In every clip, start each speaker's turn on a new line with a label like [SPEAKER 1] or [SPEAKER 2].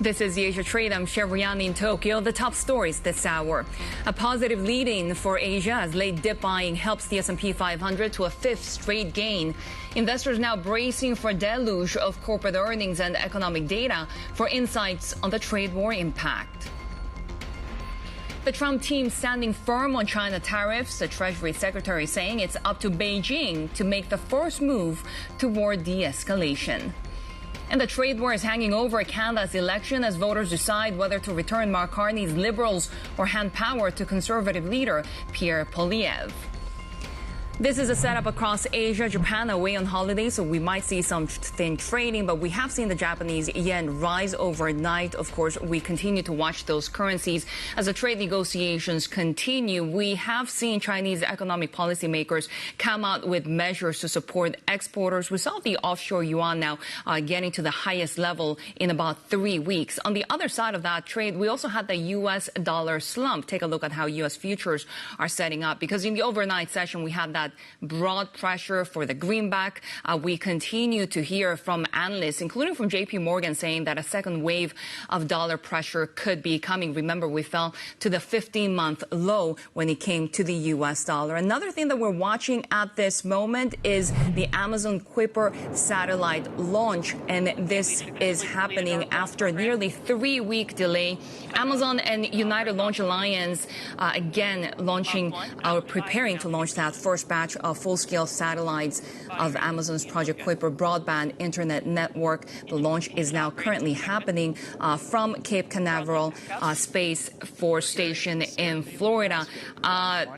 [SPEAKER 1] This is the Asia Trade. I'm Shery in Tokyo. The top stories this hour. A positive lead-in for Asia as late dip buying helps the S&P 500 to a fifth straight gain. Investors now bracing for a deluge of corporate earnings and economic data for insights on the trade war impact. The Trump team standing firm on China tariffs, the Treasury Secretary saying it's up to Beijing to make the first move toward de-escalation. And the trade war is hanging over Canada's election as voters decide whether to return Mark Carney's Liberals or hand power to Conservative leader Pierre Poilievre. This is a setup across Asia. Japan away on holiday, so we might see some thin trading, but we have seen the Japanese yen rise overnight. Of course, we continue to watch those currencies as the trade negotiations continue. We have seen Chinese economic policymakers come out with measures to support exporters. We saw the offshore yuan now getting to the highest level in about 3 weeks. On the other side of that trade, we also had the U.S. dollar slump. Take a look at how U.S. futures are setting up, because in the overnight session, we had that broad pressure for the greenback. We continue to hear from analysts, including from JP Morgan, saying that a second wave of dollar pressure could be coming. Remember, we fell to the 15-month low when it came to the U.S. dollar. Another thing that we're watching at this moment is the Amazon Kuiper satellite launch, and this is happening after a nearly 3-week delay. Amazon and United Launch Alliance again launching or preparing to launch that first batch of full-scale satellites of Amazon's Project Kuiper broadband internet network. The launch is now currently happening from Cape Canaveral Space Force Station in Florida.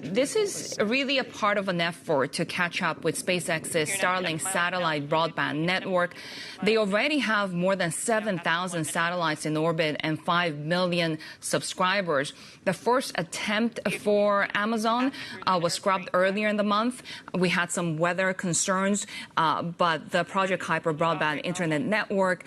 [SPEAKER 1] This is really a part of an effort to catch up with SpaceX's Starlink satellite broadband network. They already have more than 7,000 satellites in orbit and 5 million subscribers. The first attempt for Amazon was scrubbed earlier in the month. We had some weather concerns, but the Project Kuiper broadband internet network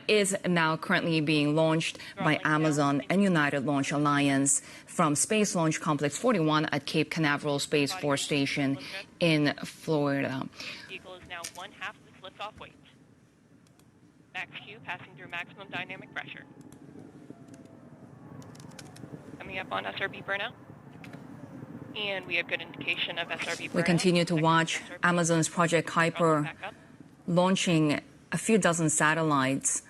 [SPEAKER 1] is now currently being launched by Amazon and United Launch Alliance from Space Launch Complex 41 at Cape Canaveral Space Force Station in Florida.
[SPEAKER 2] Vehicle is now 1/2 its liftoff weight. Max Q passing through maximum dynamic pressure. Coming up on SRB burnout. And we have good indication of SRB burnout.
[SPEAKER 1] We continue to watch Amazon's Project Kuiper launching a few dozen satellites.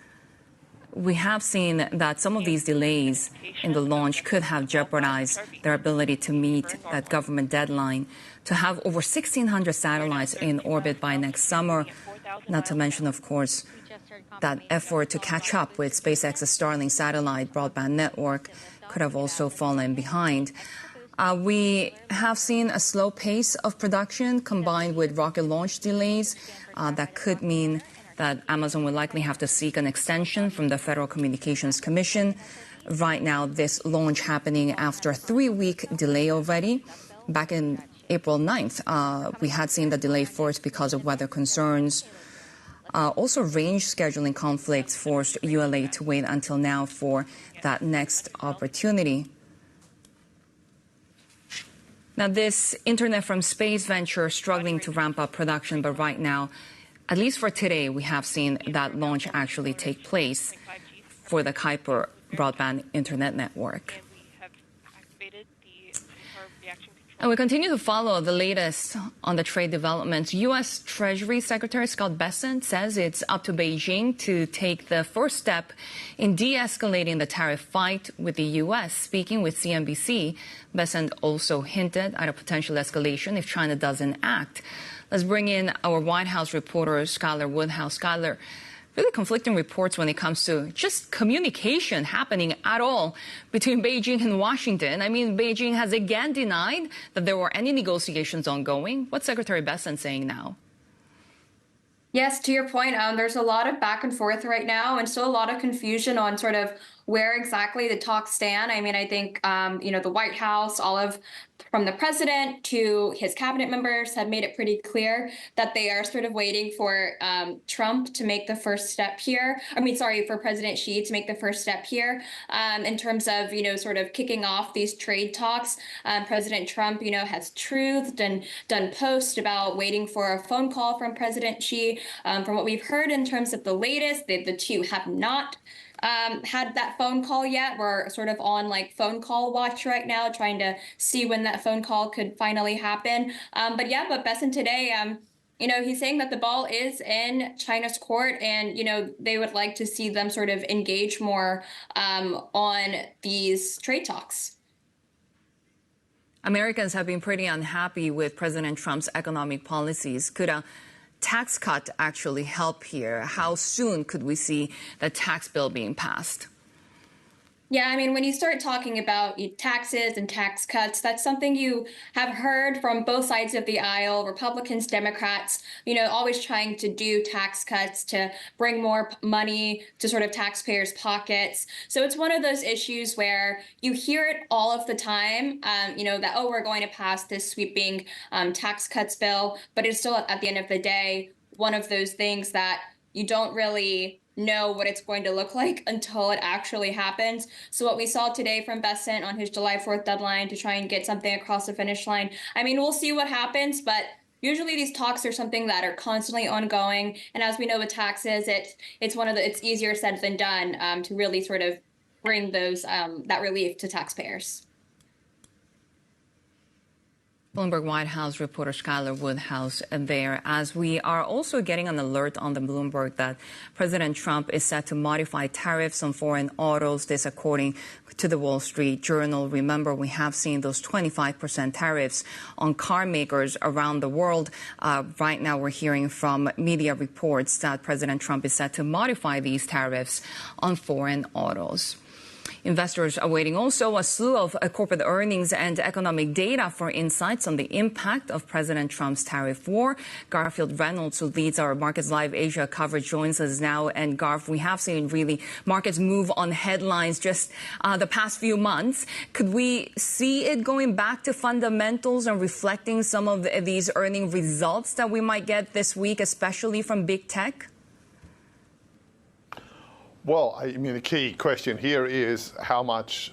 [SPEAKER 1] We have seen that some of these delays in the launch could have jeopardized their ability to meet that government deadline to have over 1,600 satellites in orbit by next summer, not to mention, of course, that effort to catch up with SpaceX's Starlink satellite broadband network could have also fallen behind. We have seen a slow pace of production combined with rocket launch delays. That could mean that Amazon will likely have to seek an extension from the Federal Communications Commission. Right now, this launch happening after a 3-week delay already. Back in April 9th, we had seen the delay first because of weather concerns. Also, range scheduling conflicts forced ULA to wait until now for that next opportunity. Now, this Internet from Space venture struggling to ramp up production, but right now, at least for today, we have seen that launch actually take place for the Kuiper broadband internet network. And we continue to follow the latest on the trade developments. U.S. Treasury Secretary Scott Bessent says it's up to Beijing to take the first step in de-escalating the tariff fight with the U.S. Speaking with CNBC, Bessent also hinted at a potential escalation if China doesn't act. Let's bring in our White House reporter, Skylar Woodhouse. Skylar, really conflicting reports when it comes to just communication happening at all between Beijing and Washington. I mean, Beijing has again denied that there were any negotiations ongoing. What's Secretary Bessent saying now?
[SPEAKER 3] Yes, to your point, there's a lot of back and forth right now and still a lot of confusion on sort of where exactly the talks stand. I mean, I think, the White House, from the president to his cabinet members have made it pretty clear that they are sort of waiting for Trump to make the first step here. For President Xi to make the first step here in terms of, sort of kicking off these trade talks. President Trump, has truthed and done posts about waiting for a phone call from President Xi. From what we've heard in terms of the latest, the two have not had that phone call yet. We're sort of on like phone call watch right now, trying to see when that phone call could finally happen. But Bessent today, he's saying that the ball is in China's court, and they would like to see them sort of engage more on these trade talks.
[SPEAKER 1] Americans have been pretty unhappy with President Trump's economic policies. Could a tax cut actually help here? How soon could we see the tax bill being passed?
[SPEAKER 3] Yeah, I mean, when you start talking about taxes and tax cuts, that's something you have heard from both sides of the aisle, Republicans, Democrats, always trying to do tax cuts to bring more money to sort of taxpayers' pockets. So it's one of those issues where you hear it all of the time, that, oh, we're going to pass this sweeping tax cuts bill, but it's still, at the end of the day, one of those things that you don't really know what it's going to look like until it actually happens. So what we saw today from Bessent on his July 4th deadline to try and get something across the finish line, I mean, we'll see what happens, but usually these talks are something that are constantly ongoing. And as we know with taxes, it's easier said than done to really sort of bring those that relief to taxpayers.
[SPEAKER 1] Bloomberg White House reporter Skylar Woodhouse there, as we are also getting an alert on the Bloomberg that President Trump is set to modify tariffs on foreign autos. This according to the Wall Street Journal. Remember, we have seen those 25% tariffs on car makers around the world. Right now, we're hearing from media reports that President Trump is set to modify these tariffs on foreign autos. Investors are awaiting also a slew of corporate earnings and economic data for insights on the impact of President Trump's tariff war. Garfield Reynolds, who leads our Markets Live Asia coverage, joins us now. And Garf, we have seen really markets move on headlines just the past few months. Could we see it going back to fundamentals and reflecting some of these earning results that we might get this week, especially from big tech?
[SPEAKER 4] Well, I mean, the key question here is how much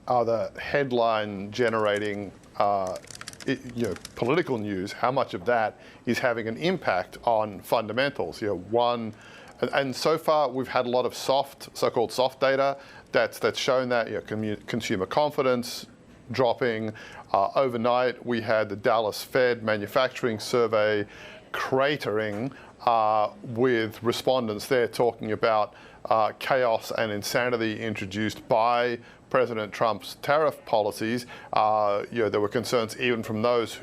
[SPEAKER 4] are the headline generating political news, how much of that is having an impact on fundamentals? And so far we've had a lot of so-called soft data that's shown that consumer confidence dropping. Overnight we had the Dallas Fed manufacturing survey cratering with respondents there talking about chaos and insanity introduced by President Trump's tariff policies. There were concerns even from those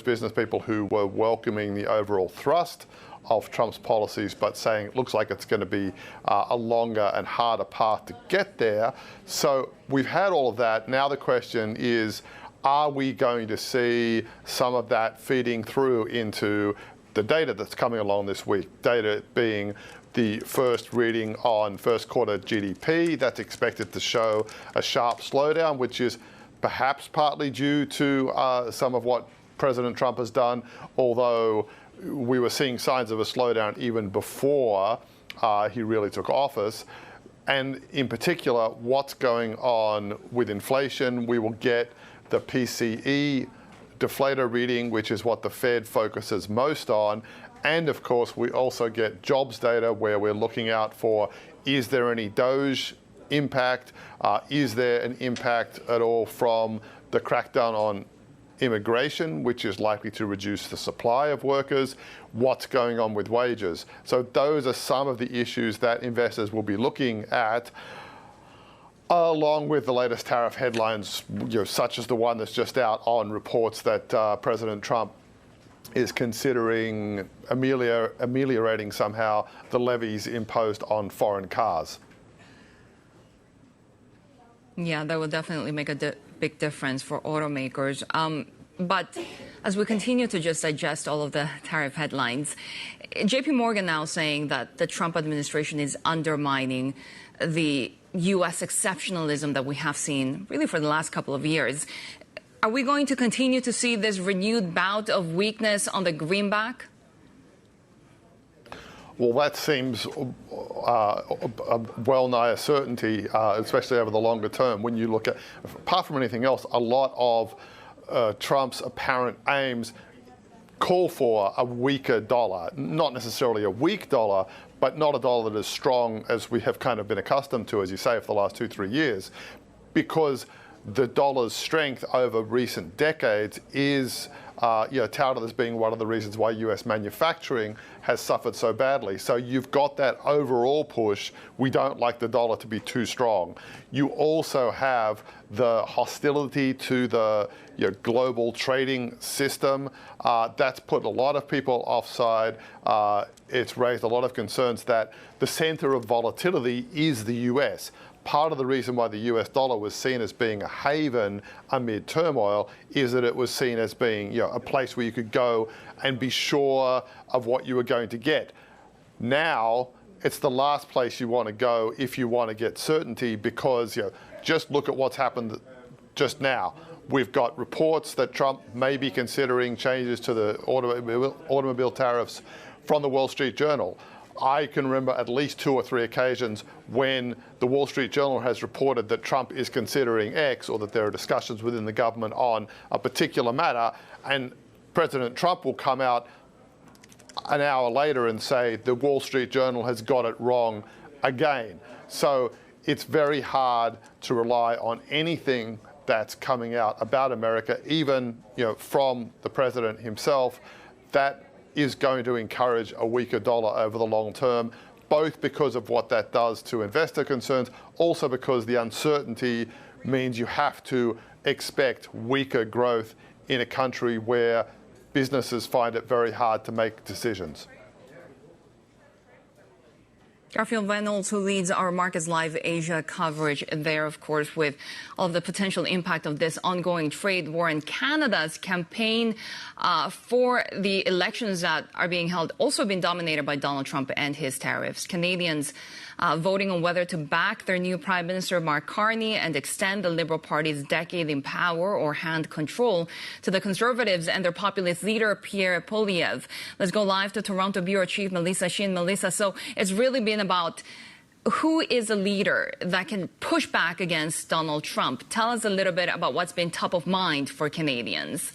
[SPEAKER 4] business people who were welcoming the overall thrust of Trump's policies, but saying it looks like it's going to be a longer and harder path to get there. So we've had all of that. Now the question is, are we going to see some of that feeding through into the data that's coming along this week? Data being the first reading on first quarter GDP. That's expected to show a sharp slowdown, which is perhaps partly due to some of what President Trump has done, although we were seeing signs of a slowdown even before he really took office. And in particular, what's going on with inflation. We will get the PCE deflator reading, which is what the Fed focuses most on. And of course, we also get jobs data where we're looking out for, is there any DOGE impact? Is there an impact at all from the crackdown on immigration, which is likely to reduce the supply of workers? What's going on with wages? So those are some of the issues that investors will be looking at, along with the latest tariff headlines, such as the one that's just out on reports that President Trump is considering ameliorating somehow the levies imposed on foreign cars.
[SPEAKER 1] Yeah, that would definitely make a big difference for automakers. But as we continue to just digest all of the tariff headlines, JP Morgan now saying that the Trump administration is undermining the U.S. exceptionalism that we have seen really for the last couple of years. Are we going to continue to see this renewed bout of weakness on the greenback?
[SPEAKER 4] Well, that seems well nigh a certainty, especially over the longer term. When you look at, apart from anything else, a lot of Trump's apparent aims call for a weaker dollar, not necessarily a weak dollar, but not a dollar that is strong as we have kind of been accustomed to, as you say, for the last 2-3 years, because the dollar's strength over recent decades is touted as being one of the reasons why US manufacturing has suffered so badly. So you've got that overall push. We don't like the dollar to be too strong. You also have the hostility to the global trading system. That's put a lot of people offside. It's raised a lot of concerns that the center of volatility is the US. Part of the reason why the US dollar was seen as being a haven amid turmoil is that it was seen as being a place where you could go and be sure of what you were going to get. Now, it's the last place you want to go if you want to get certainty, because just look at what's happened just now. We've got reports that Trump may be considering changes to the automobile tariffs from the Wall Street Journal. I can remember at least 2 or 3 occasions when the Wall Street Journal has reported that Trump is considering X, or that there are discussions within the government on a particular matter, and President Trump will come out an hour later and say the Wall Street Journal has got it wrong again. So it's very hard to rely on anything that's coming out about America, even from the president himself. That is going to encourage a weaker dollar over the long term, both because of what that does to investor concerns, also because the uncertainty means you have to expect weaker growth in a country where businesses find it very hard to make decisions.
[SPEAKER 1] Garfield Reynolds, who leads our Markets Live Asia coverage there, of course, with all of the potential impact of this ongoing trade war, and Canada's campaign for the elections that are being held also been dominated by Donald Trump and his tariffs. Canadians voting on whether to back their new Prime Minister Mark Carney and extend the Liberal Party's decade in power or hand control to the Conservatives and their populist leader Pierre Poilievre. Let's go live to Toronto Bureau Chief Melissa Shin. Melissa, so it's really been about who is a leader that can push back against Donald Trump. Tell us a little bit about what's been top of mind for Canadians.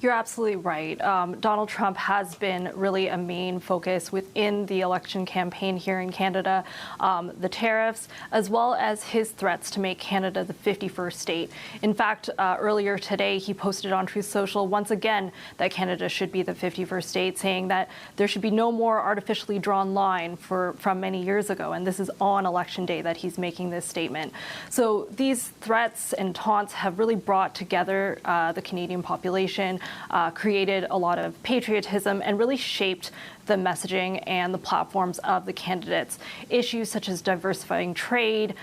[SPEAKER 5] You're absolutely right. Donald Trump has been really a main focus within the election campaign here in Canada. The tariffs, as well as his threats to make Canada the 51st state. In fact, earlier today, he posted on Truth Social once again that Canada should be the 51st state, saying that there should be no more artificially drawn line from many years ago. And this is on election day that he's making this statement. So these threats and taunts have really brought together the Canadian population, created a lot of patriotism, and really shaped the messaging and the platforms of the candidates. Issues such as diversifying trade,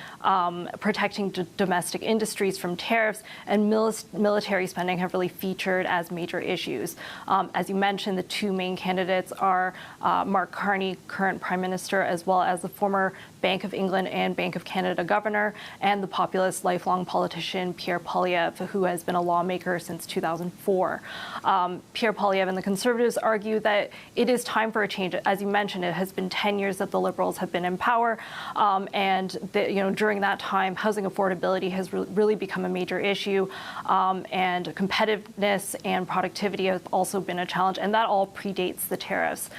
[SPEAKER 5] protecting domestic industries from tariffs, and military spending have really featured as major issues. As you mentioned, the 2 main candidates are Mark Carney, current Prime Minister, as well as the former Bank of England and Bank of Canada governor, and the populist lifelong politician Pierre Poilievre, who has been a lawmaker since 2004. Pierre Poilievre and the Conservatives argue that it is time for a change. As you mentioned, it has been 10 years that the Liberals have been in power, and during that time, housing affordability has really become a major issue, and competitiveness and productivity have also been a challenge, and that all predates the tariffs.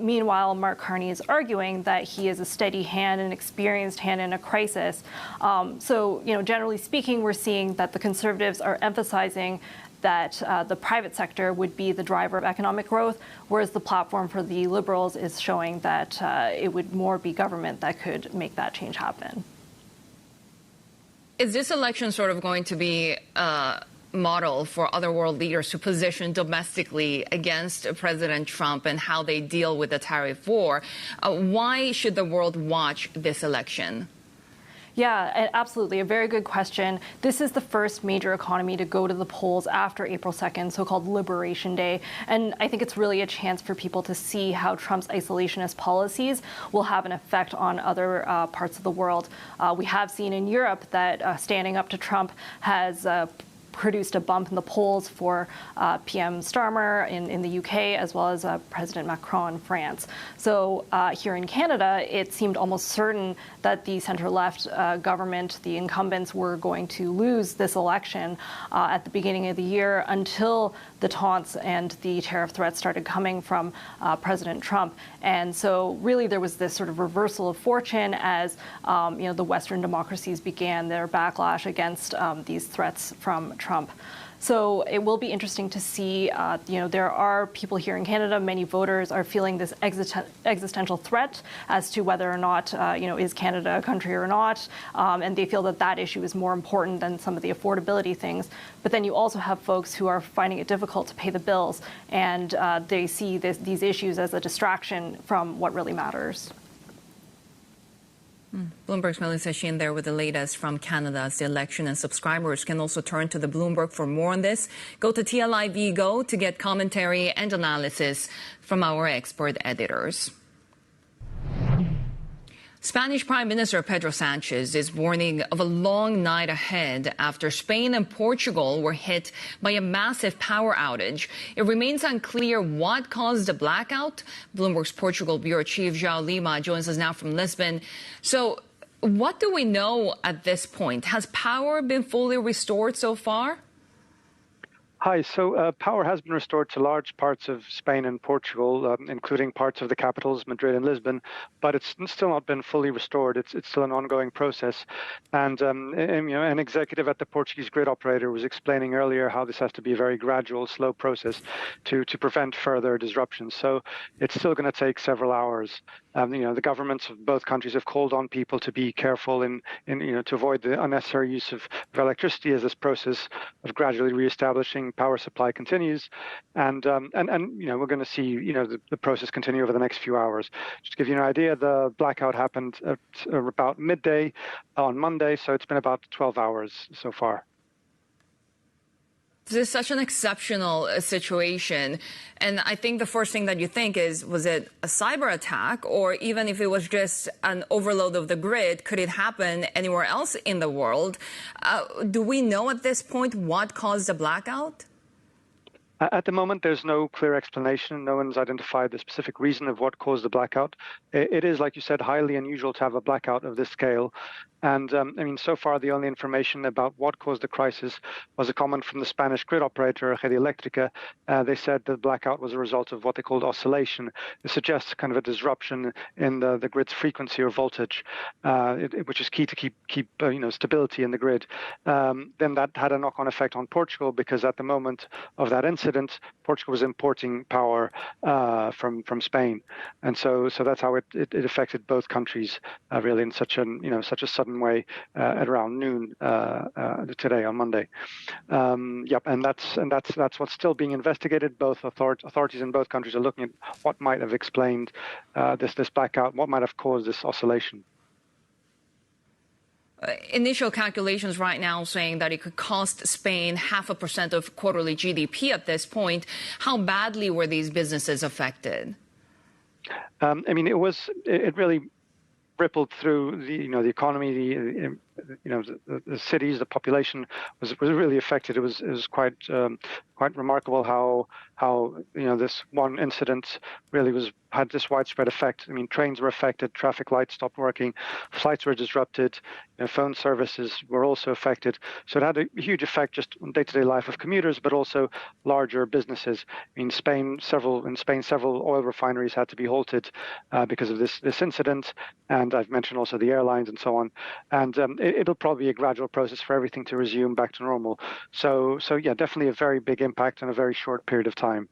[SPEAKER 5] Meanwhile, Mark Carney is arguing that he is a steady hand, an experienced hand in a crisis. So, generally speaking, we're seeing that the Conservatives are emphasizing that the private sector would be the driver of economic growth, whereas the platform for the Liberals is showing that it would more be government that could make that change happen.
[SPEAKER 1] Is this election sort of going to be a model for other world leaders to position domestically against President Trump and how they deal with the tariff war? Why should the world watch this election?
[SPEAKER 5] Yeah, absolutely. A very good question. This is the first major economy to go to the polls after April 2nd, so-called Liberation Day. And I think it's really a chance for people to see how Trump's isolationist policies will have an effect on other parts of the world. We have seen in Europe that standing up to Trump has produced a bump in the polls for PM Starmer in the UK, as well as President Macron in France. So here in Canada, it seemed almost certain that the center-left government, the incumbents, were going to lose this election at the beginning of the year until the taunts and the tariff threats started coming from President Trump. And so really there was this sort of reversal of fortune as the Western democracies began their backlash against these threats from Trump. So it will be interesting to see, there are people here in Canada, many voters are feeling this existential threat as to whether or not, is Canada a country or not. And they feel that that issue is more important than some of the affordability things. But then you also have folks who are finding it difficult to pay the bills, and they see these issues as a distraction from what really matters.
[SPEAKER 1] Bloomberg's Melissa Sheehan there with the latest from Canada's election, and subscribers can also turn to the Bloomberg for more on this. Go to TLIV Go to get commentary and analysis from our expert editors. Spanish Prime Minister Pedro Sanchez is warning of a long night ahead after Spain and Portugal were hit by a massive power outage. It remains unclear what caused the blackout. Bloomberg's Portugal Bureau Chief João Lima joins us now from Lisbon. So what do we know at this point? Has power been fully restored so far?
[SPEAKER 6] Hi. So power has been restored to large parts of Spain and Portugal, including parts of the capitals, Madrid and Lisbon, but it's still not been fully restored. It's still an ongoing process. And an executive at the Portuguese grid operator was explaining earlier how this has to be a very gradual, slow process to prevent further disruptions. So it's still going to take several hours. The governments of both countries have called on people to be careful to avoid the unnecessary use of electricity as this process of gradually reestablishing power supply continues, and we're going to see the process continue over the next few hours. Just to give you an idea, the blackout happened at about midday on Monday, so it's been about 12 hours so far.
[SPEAKER 1] This is such an exceptional situation. And I think the first thing that you think is, was it a cyber attack? Or even if it was just an overload of the grid, could it happen anywhere else in the world? Do we know at this point what caused the blackout?
[SPEAKER 6] At the moment, there's no clear explanation. No one's identified the specific reason of what caused the blackout. It is, like you said, highly unusual to have a blackout of this scale. And so far, the only information about what caused the crisis was a comment from the Spanish grid operator, Red Eléctrica. They said the blackout was a result of what they called oscillation. It suggests kind of a disruption in the grid's frequency or voltage, which is key to keep stability in the grid. Then that had a knock-on effect on Portugal, because at the moment of that incident, Portugal was importing power from Spain, and so that's how it affected both countries really in such a sudden way at around noon today on Monday. And that's what's still being investigated. Both authorities in both countries are looking at what might have explained this blackout, what might have caused this oscillation.
[SPEAKER 1] Initial calculations right now saying that it could cost Spain 0.5% of quarterly GDP at this point. How badly were these businesses affected? It really rippled through the economy, the cities, the population was really affected. It was quite remarkable how this one incident really had this widespread effect. Trains were affected, traffic lights stopped working, flights were disrupted, phone services were also affected. So it had a huge effect just on day-to-day life of commuters, but also larger businesses. In Spain, several oil refineries had to be halted because of this incident, and I've mentioned also the airlines and so on. And it'll probably be a gradual process for everything to resume back to normal. So yeah, definitely a very big impact in a very short period of time.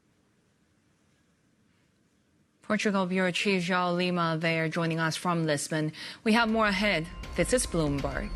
[SPEAKER 1] Portugal Bureau Chief João Lima there joining us from Lisbon. We have more ahead. This is Bloomberg.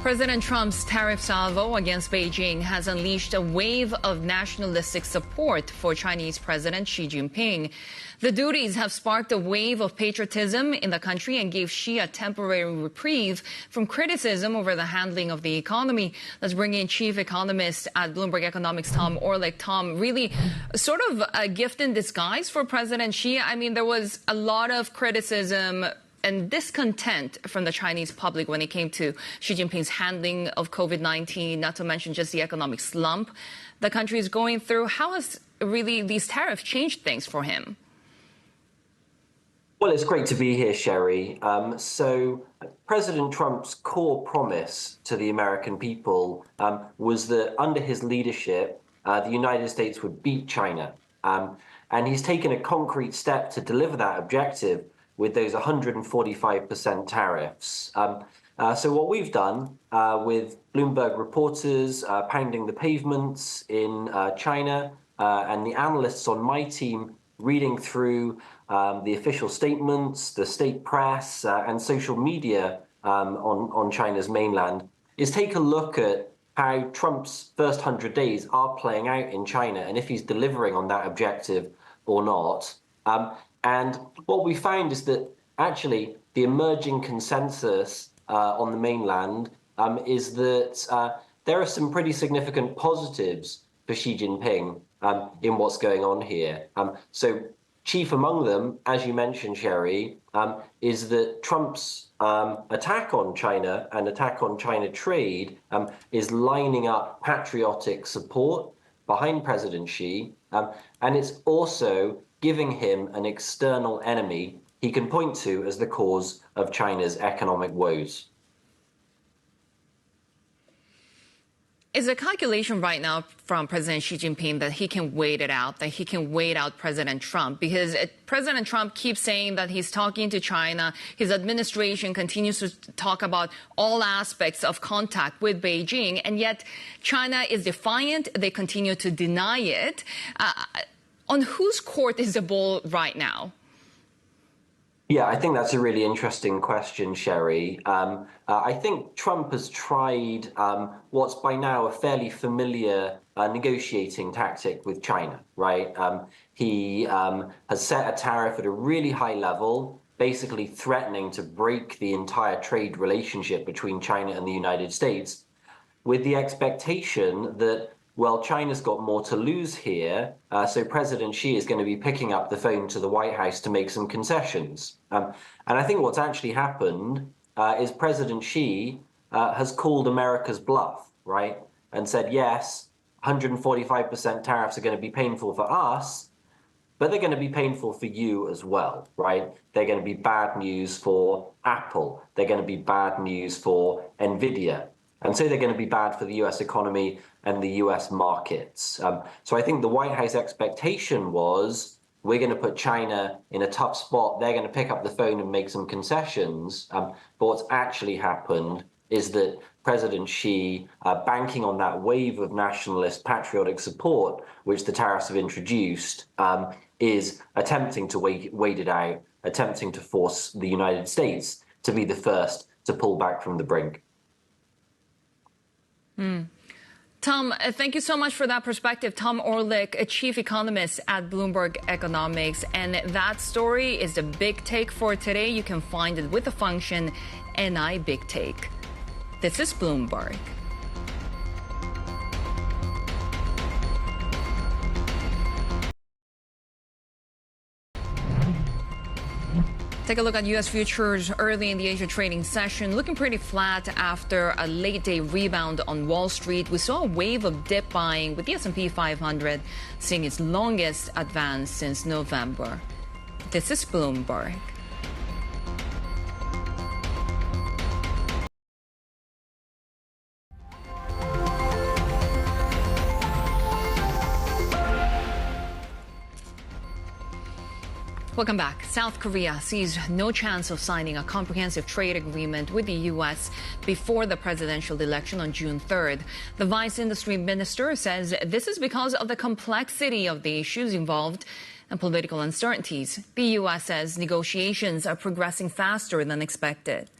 [SPEAKER 1] President Trump's tariff salvo against Beijing has unleashed a wave of nationalistic support for Chinese President Xi Jinping. The duties have sparked a wave of patriotism in the country and gave Xi a temporary reprieve from criticism over the handling of the economy. Let's bring in chief economist at Bloomberg Economics, Tom Orlik. Tom, really sort of a gift in disguise for President Xi. I mean, there was a lot of criticism and discontent from the Chinese public when it came to Xi Jinping's handling of COVID-19, not to mention just the economic slump the country is going through. How has really these tariffs changed things for him?
[SPEAKER 7] Well, it's great to be here, Shery. So President Trump's core promise to the American people was that under his leadership, the United States would beat China. And he's taken a concrete step to deliver that objective with those 145% tariffs. So what we've done with Bloomberg reporters pounding the pavements in China and the analysts on my team reading through the official statements, the state press and social media on China's mainland is take a look at how Trump's first 100 days are playing out in China and if he's delivering on that objective or not. And what we found is that actually the emerging consensus on the mainland is that there are some pretty significant positives for Xi Jinping in what's going on here. So chief among them, as you mentioned, Shery, is that Trump's attack on China and attack on China trade is lining up patriotic support behind President Xi. And it's also giving him an external enemy he can point to as the cause of China's economic woes.
[SPEAKER 1] Is a calculation right now from President Xi Jinping that he can wait it out, that he can wait out President Trump? Because President Trump keeps saying that he's talking to China. His administration continues to talk about all aspects of contact with Beijing, and yet China is defiant. They continue to deny it. On whose court is the ball right now?
[SPEAKER 7] Yeah, I think that's a really interesting question, Shery. I think Trump has tried what's by now a fairly familiar negotiating tactic with China, right? He has set a tariff at a really high level, basically threatening to break the entire trade relationship between China and the United States, with the expectation that, well, China's got more to lose here, so President Xi is going to be picking up the phone to the White House to make some concessions. And I think what's actually happened is President Xi has called America's bluff, right? And said, yes, 145% tariffs are going to be painful for us, but they're going to be painful for you as well, right? They're going to be bad news for Apple. They're going to be bad news for Nvidia. And so they're going to be bad for the US economy and the US markets. So I think the White House expectation was we're going to put China in a tough spot. They're going to pick up the phone and make some concessions. But what's actually happened is that President Xi, banking on that wave of nationalist patriotic support, which the tariffs have introduced, is attempting to wait it out, attempting to force the United States to be the first to pull back from the brink.
[SPEAKER 1] Tom, thank you so much for that perspective. Tom Orlik, a chief economist at Bloomberg Economics. And that story is the big take for today. You can find it with the function NI Big Take. This is Bloomberg. Take a look at U.S. futures early in the Asia trading session, looking pretty flat after a late-day rebound on Wall Street. We saw a wave of dip buying with the S&P 500 seeing its longest advance since November. This is Bloomberg. Welcome back. South Korea sees no chance of signing a comprehensive trade agreement with the U.S. before the presidential election on June 3rd. The vice industry minister says this is because of the complexity of the issues involved and political uncertainties. The U.S. says negotiations are progressing faster than expected.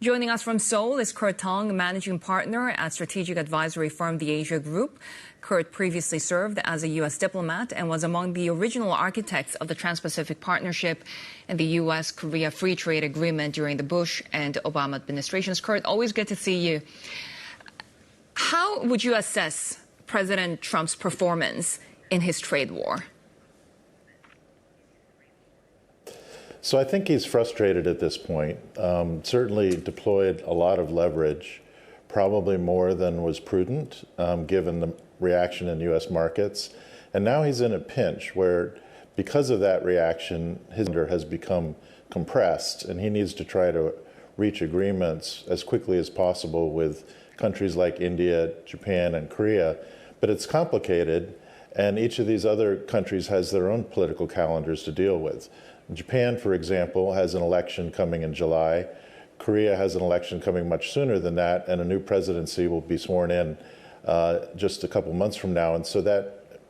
[SPEAKER 1] Joining us from Seoul is Tong, managing partner at strategic advisory firm The Asia Group. Kurt previously served as a U.S. diplomat and was among the original architects of the Trans-Pacific Partnership and the U.S.-Korea Free Trade Agreement during the Bush and Obama administrations. Kurt, always good to see you. How would you assess President Trump's performance in his trade war?
[SPEAKER 8] So I think he's frustrated at this point. Certainly deployed a lot of leverage, probably more than was prudent, given the reaction in U.S. markets. And now he's in a pinch where, because of that reaction, his tender has become compressed, and he needs to try to reach agreements as quickly as possible with countries like India, Japan, and Korea. But it's complicated, and each of these other countries has their own political calendars to deal with. Japan, for example, has an election coming in July. Korea has an election coming much sooner than that, and a new presidency will be sworn in just a couple months from now. And so that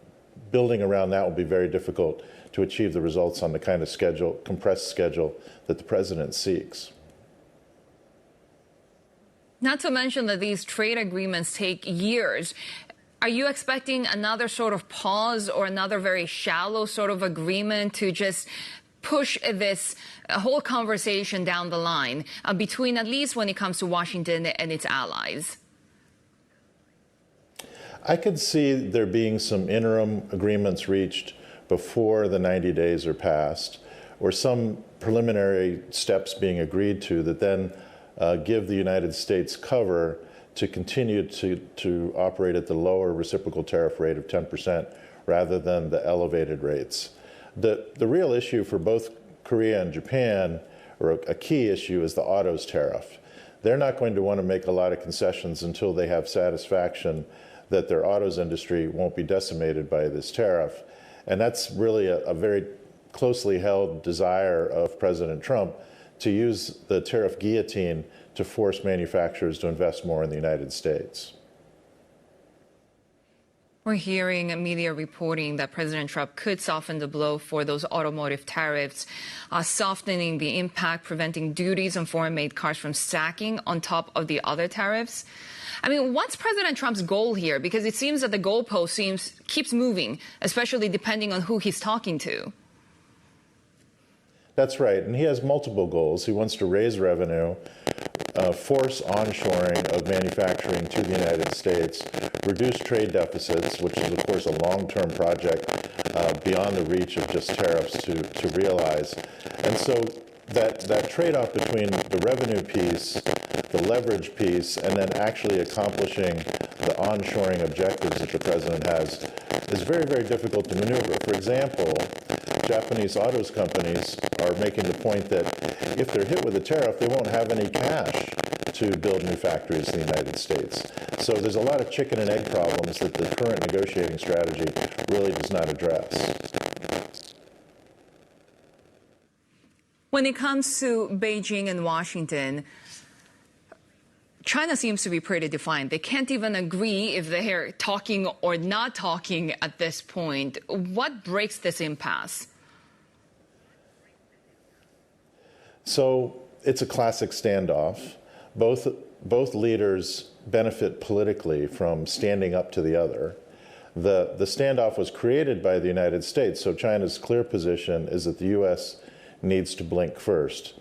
[SPEAKER 8] building around that will be very difficult to achieve the results on the kind of schedule, compressed schedule that the president seeks.
[SPEAKER 1] Not to mention that these trade agreements take years. Are you expecting another sort of pause or another very shallow sort of agreement to just push this whole conversation down the line between, at least when it comes to Washington and its allies?
[SPEAKER 8] I could see there being some interim agreements reached before the 90 days are passed, or some preliminary steps being agreed to that then give the United States cover to continue to operate at the lower reciprocal tariff rate of 10% rather than the elevated rates. The real issue for both Korea and Japan, or a key issue, is the autos tariff. They're not going to want to make a lot of concessions until they have satisfaction that their autos industry won't be decimated by this tariff. And that's really a very closely held desire of President Trump to use the tariff guillotine to force manufacturers to invest more in the United States.
[SPEAKER 1] We're hearing media reporting that President Trump could soften the blow for those automotive tariffs, softening the impact, preventing duties on foreign-made cars from stacking on top of the other tariffs. I mean, what's President Trump's goal here? Because it seems that the goalpost keeps moving, especially depending on who he's talking to.
[SPEAKER 8] That's right, and he has multiple goals. He wants to raise revenue, force onshoring of manufacturing to the United States, reduce trade deficits, which is, of course, a long-term project beyond the reach of just tariffs to realize. And so that trade-off between the revenue piece, the leverage piece, and then actually accomplishing the onshoring objectives that the president has is very, very difficult to maneuver. For example, Japanese autos companies are making the point that if they're hit with a tariff, they won't have any cash to build new factories in the United States. So there's a lot of chicken and egg problems that the current negotiating strategy really does not address.
[SPEAKER 1] When it comes to Beijing and Washington, China seems to be pretty defiant. They can't even agree if they're talking or not talking at this point. What breaks this impasse?
[SPEAKER 8] So it's a classic standoff. Both leaders benefit politically from standing up to the other. The standoff was created by the United States, so China's clear position is that the U.S. needs to blink first.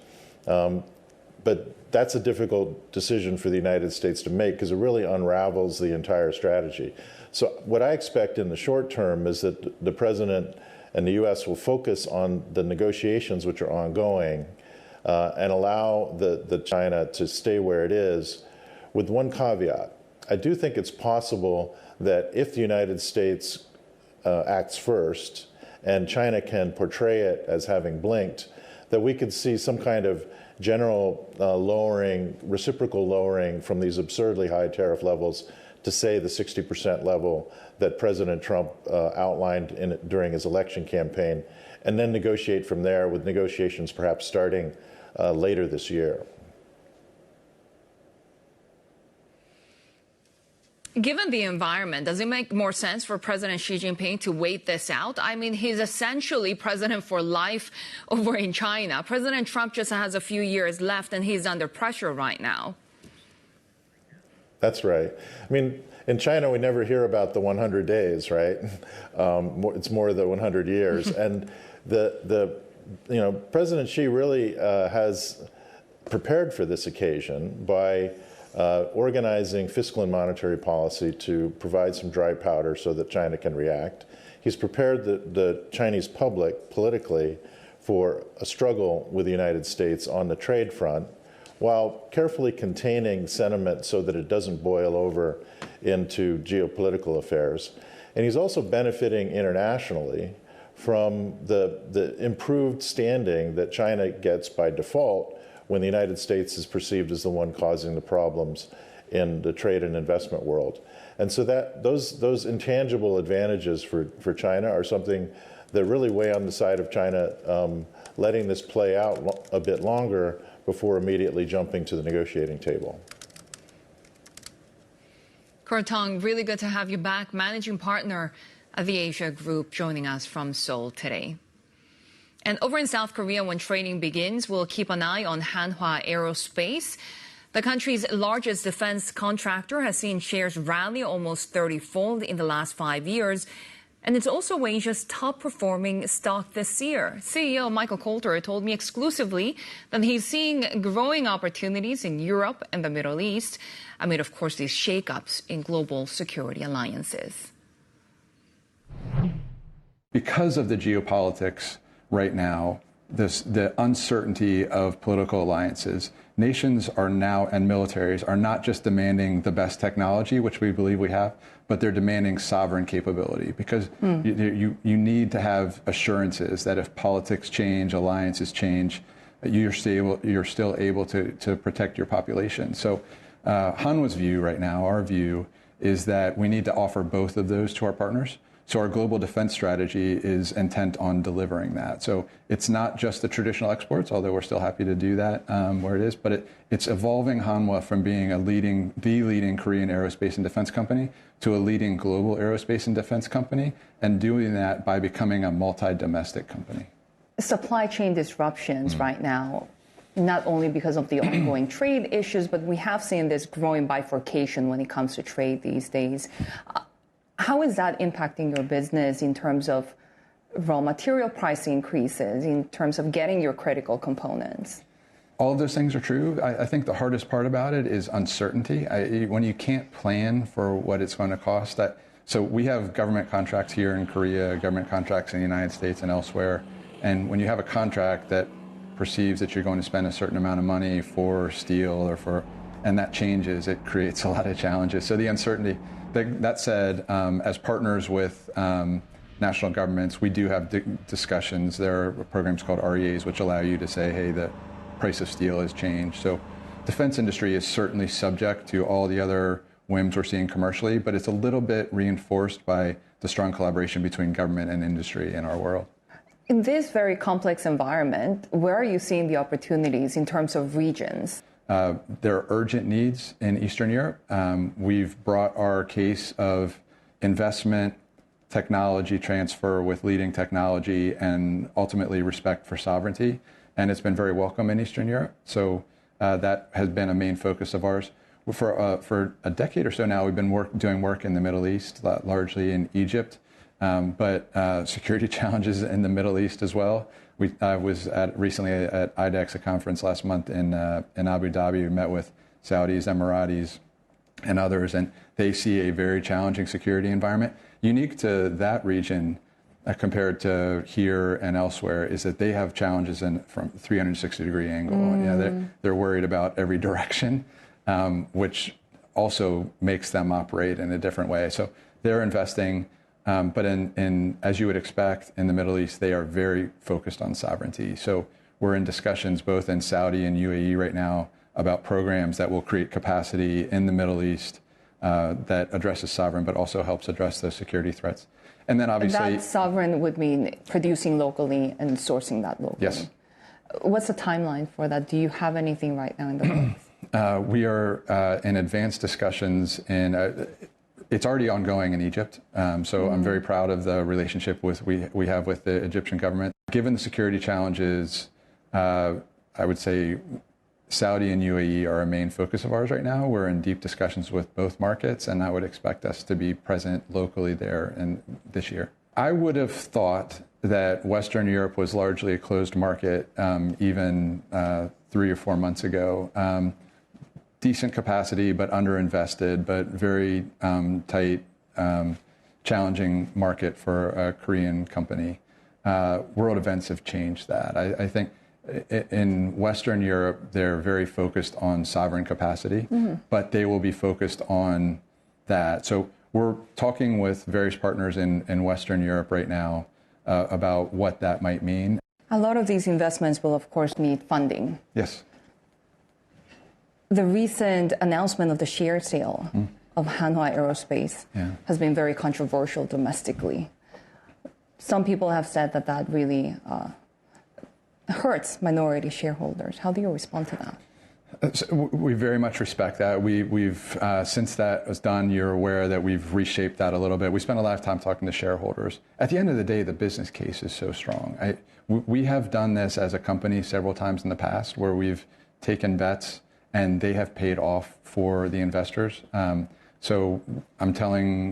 [SPEAKER 8] But that's a difficult decision for the United States to make because it really unravels the entire strategy. So what I expect in the short term is that the president and the U.S. will focus on the negotiations which are ongoing and allow the China to stay where it is, with one caveat. I do think it's possible that if the United States acts first and China can portray it as having blinked, that we could see some kind of general lowering, reciprocal lowering from these absurdly high tariff levels to, say, the 60% level that President Trump outlined during his election campaign, and then negotiate from there, with negotiations perhaps starting later this year.
[SPEAKER 1] Given the environment, does it make more sense for President Xi Jinping to wait this out? I mean, he's essentially president for life over in China. President Trump just has a few years left, and he's under pressure right now.
[SPEAKER 8] That's right. I mean, in China, we never hear about the 100 days, right? It's more the 100 years. And President Xi really has prepared for this occasion by organizing fiscal and monetary policy to provide some dry powder so that China can react. He's prepared the Chinese public politically for a struggle with the United States on the trade front, while carefully containing sentiment so that it doesn't boil over into geopolitical affairs. And he's also benefiting internationally from the improved standing that China gets by default when the United States is perceived as the one causing the problems in the trade and investment world. And so that those intangible advantages for China are something that really weigh on the side of China letting this play out a bit longer before immediately jumping to the negotiating table.
[SPEAKER 1] Tong, really good to have you back, managing partner of the Asia Group, joining us from Seoul today. And over in South Korea, when trading begins, we'll keep an eye on Hanwha Aerospace. The country's largest defense contractor has seen shares rally almost 30-fold in the last 5 years. And it's also Asia's top-performing stock this year. CEO Michael Coulter told me exclusively that he's seeing growing opportunities in Europe and the Middle East, amid, of course, these shakeups in global security alliances.
[SPEAKER 9] Because of the geopolitics right now, the uncertainty of political alliances, nations are now, and militaries are not just demanding the best technology, which we believe we have, but they're demanding sovereign capability, because you need to have assurances that if politics change, alliances change, you're still able to protect your population. So Hanwha's view right now, our view, is that we need to offer both of those to our partners. So our global defense strategy is intent on delivering that. So it's not just the traditional exports, although we're still happy to do that where it is, but it's evolving Hanwha from being the leading Korean aerospace and defense company to a leading global aerospace and defense company, and doing that by becoming a multi-domestic company.
[SPEAKER 1] Supply chain disruptions right now, not only because of the ongoing trade issues, but we have seen this growing bifurcation when it comes to trade these days. How is that impacting your business in terms of raw material price increases, in terms of getting your critical components?
[SPEAKER 9] All of those things are true. I think the hardest part about it is uncertainty. When you can't plan for what it's going to cost. So we have government contracts here in Korea, government contracts in the United States and elsewhere. And when you have a contract that perceives that you're going to spend a certain amount of money for steel and that changes, it creates a lot of challenges. So the uncertainty. That said, as partners with national governments, we do have discussions. There are programs called REAs, which allow you to say, hey, the price of steel has changed. So defense industry is certainly subject to all the other whims we're seeing commercially, but it's a little bit reinforced by the strong collaboration between government and industry in our world.
[SPEAKER 1] In this very complex environment, where are you seeing the opportunities in terms of regions?
[SPEAKER 9] There are urgent needs in Eastern Europe. We've brought our case of investment, technology transfer with leading technology, and ultimately respect for sovereignty. And it's been very welcome in Eastern Europe. So that has been a main focus of ours. For a decade or so now, we've been doing work in the Middle East, largely in Egypt, but security challenges in the Middle East as well. I was recently at IDEX, a conference last month in Abu Dhabi. We met with Saudis, Emiratis, and others, and they see a very challenging security environment. Unique to that region, compared to here and elsewhere, is that they have challenges from 360-degree angle. They're worried about every direction, which also makes them operate in a different way. So they're investing. But as you would expect, in the Middle East, they are very focused on sovereignty. So we're in discussions both in Saudi and UAE right now about programs that will create capacity in the Middle East that addresses sovereign, but also helps address those security threats. And then obviously—
[SPEAKER 1] That sovereign would mean producing locally and sourcing that locally.
[SPEAKER 9] Yes.
[SPEAKER 1] What's the timeline for that? Do you have anything right now in the works?
[SPEAKER 9] We are in advanced discussions it's already ongoing in Egypt. So I'm very proud of the relationship we have with the Egyptian government. Given the security challenges, I would say Saudi and UAE are a main focus of ours right now. We're in deep discussions with both markets, and I would expect us to be present locally there this year. I would have thought that Western Europe was largely a closed market even 3 or 4 months ago. Decent capacity, but underinvested, but very tight, challenging market for a Korean company. World events have changed that. I think in Western Europe, they're very focused on sovereign capacity, but they will be focused on that. So we're talking with various partners in Western Europe right now about what that might mean.
[SPEAKER 1] A lot of these investments will, of course, need funding.
[SPEAKER 9] Yes.
[SPEAKER 1] The recent announcement of the share sale of Hanwha Aerospace has been very controversial domestically. Some people have said that that really hurts minority shareholders. How do you respond to that?
[SPEAKER 9] So we very much respect that. We've since that was done, you're aware that we've reshaped that a little bit. We spent a lot of time talking to shareholders. At the end of the day, the business case is so strong. We have done this as a company several times in the past where we've taken bets and they have paid off for the investors. So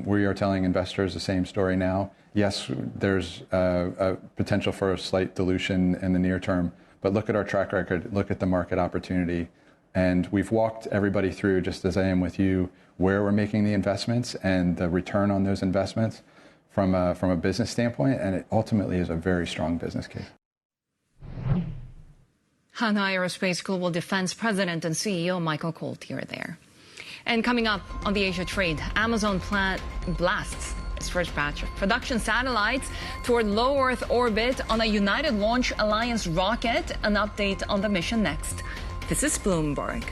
[SPEAKER 9] we are telling investors the same story now. Yes, there's a potential for a slight dilution in the near term, but look at our track record, look at the market opportunity. And we've walked everybody through, just as I am with you, where we're making the investments and the return on those investments from a business standpoint, and it ultimately is a very strong business case.
[SPEAKER 1] Hanwha Aerospace Global Defense President and CEO Michael Coulter there. And coming up on the Asia trade, Amazon blasts its first batch of production satellites toward low Earth orbit on a United Launch Alliance rocket. An update on the mission next. This is Bloomberg.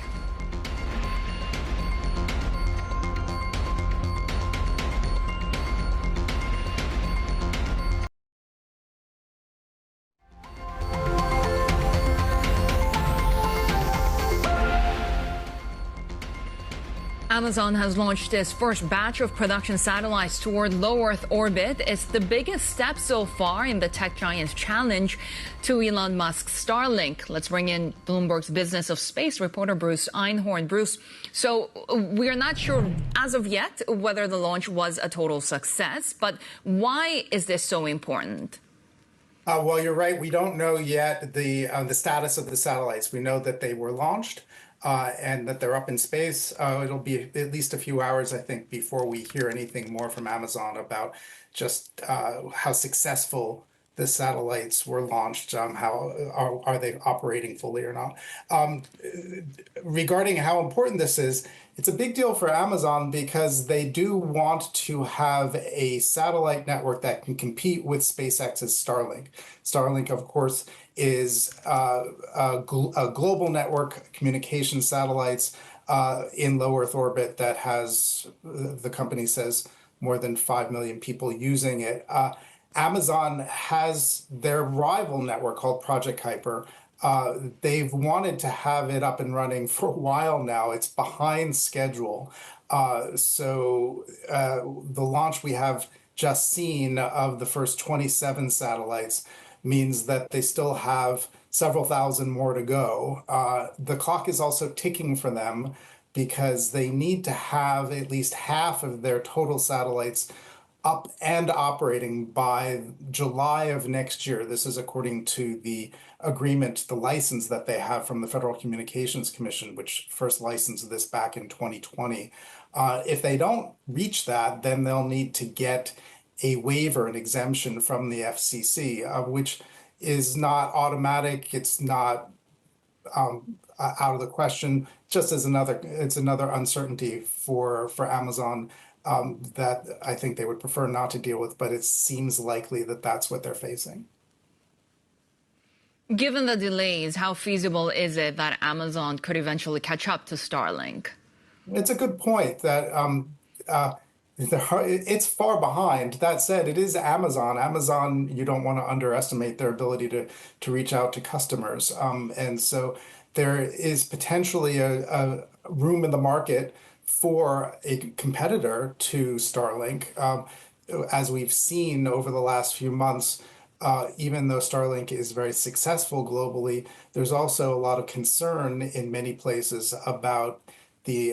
[SPEAKER 1] Amazon has launched its first batch of production satellites toward low Earth orbit. It's the biggest step so far in the tech giant's challenge to Elon Musk's Starlink. Let's bring in Bloomberg's Business of Space reporter Bruce Einhorn. Bruce, so we are not sure as of yet whether the launch was a total success, but why is this so important?
[SPEAKER 10] Well, you're right. We don't know yet the status of the satellites. We know that they were launched. And that they're up in space. It'll be at least a few hours, I think, before we hear anything more from Amazon about just how successful the satellites were launched. How are they operating fully or not? Regarding how important this is, it's a big deal for Amazon because they do want to have a satellite network that can compete with SpaceX's Starlink. Starlink, of course, is a global network communication satellites in low Earth orbit that has, the company says, more than 5 million people using it. Amazon has their rival network called Project Kuiper. They've wanted to have it up and running for a while now. It's behind schedule. So the launch we have just seen of the first 27 satellites means that they still have several thousand more to go. The clock is also ticking for them because they need to have at least half of their total satellites up and operating by July of next year. This is according to the agreement, the license that they have from the Federal Communications Commission, which first licensed this back in 2020. If they don't reach that, then they'll need to get a waiver, an exemption from the FCC, which is not automatic. It's not out of the question. Just as it's another uncertainty for Amazon that I think they would prefer not to deal with, but it seems likely that that's what they're facing.
[SPEAKER 1] Given the delays, how feasible is it that Amazon could eventually catch up to Starlink?
[SPEAKER 10] It's a good point that it's far behind. That said, it is Amazon. Amazon, you don't want to underestimate their ability to reach out to customers. And so there is potentially a room in the market for a competitor to Starlink. As we've seen over the last few months, even though Starlink is very successful globally, there's also a lot of concern in many places about the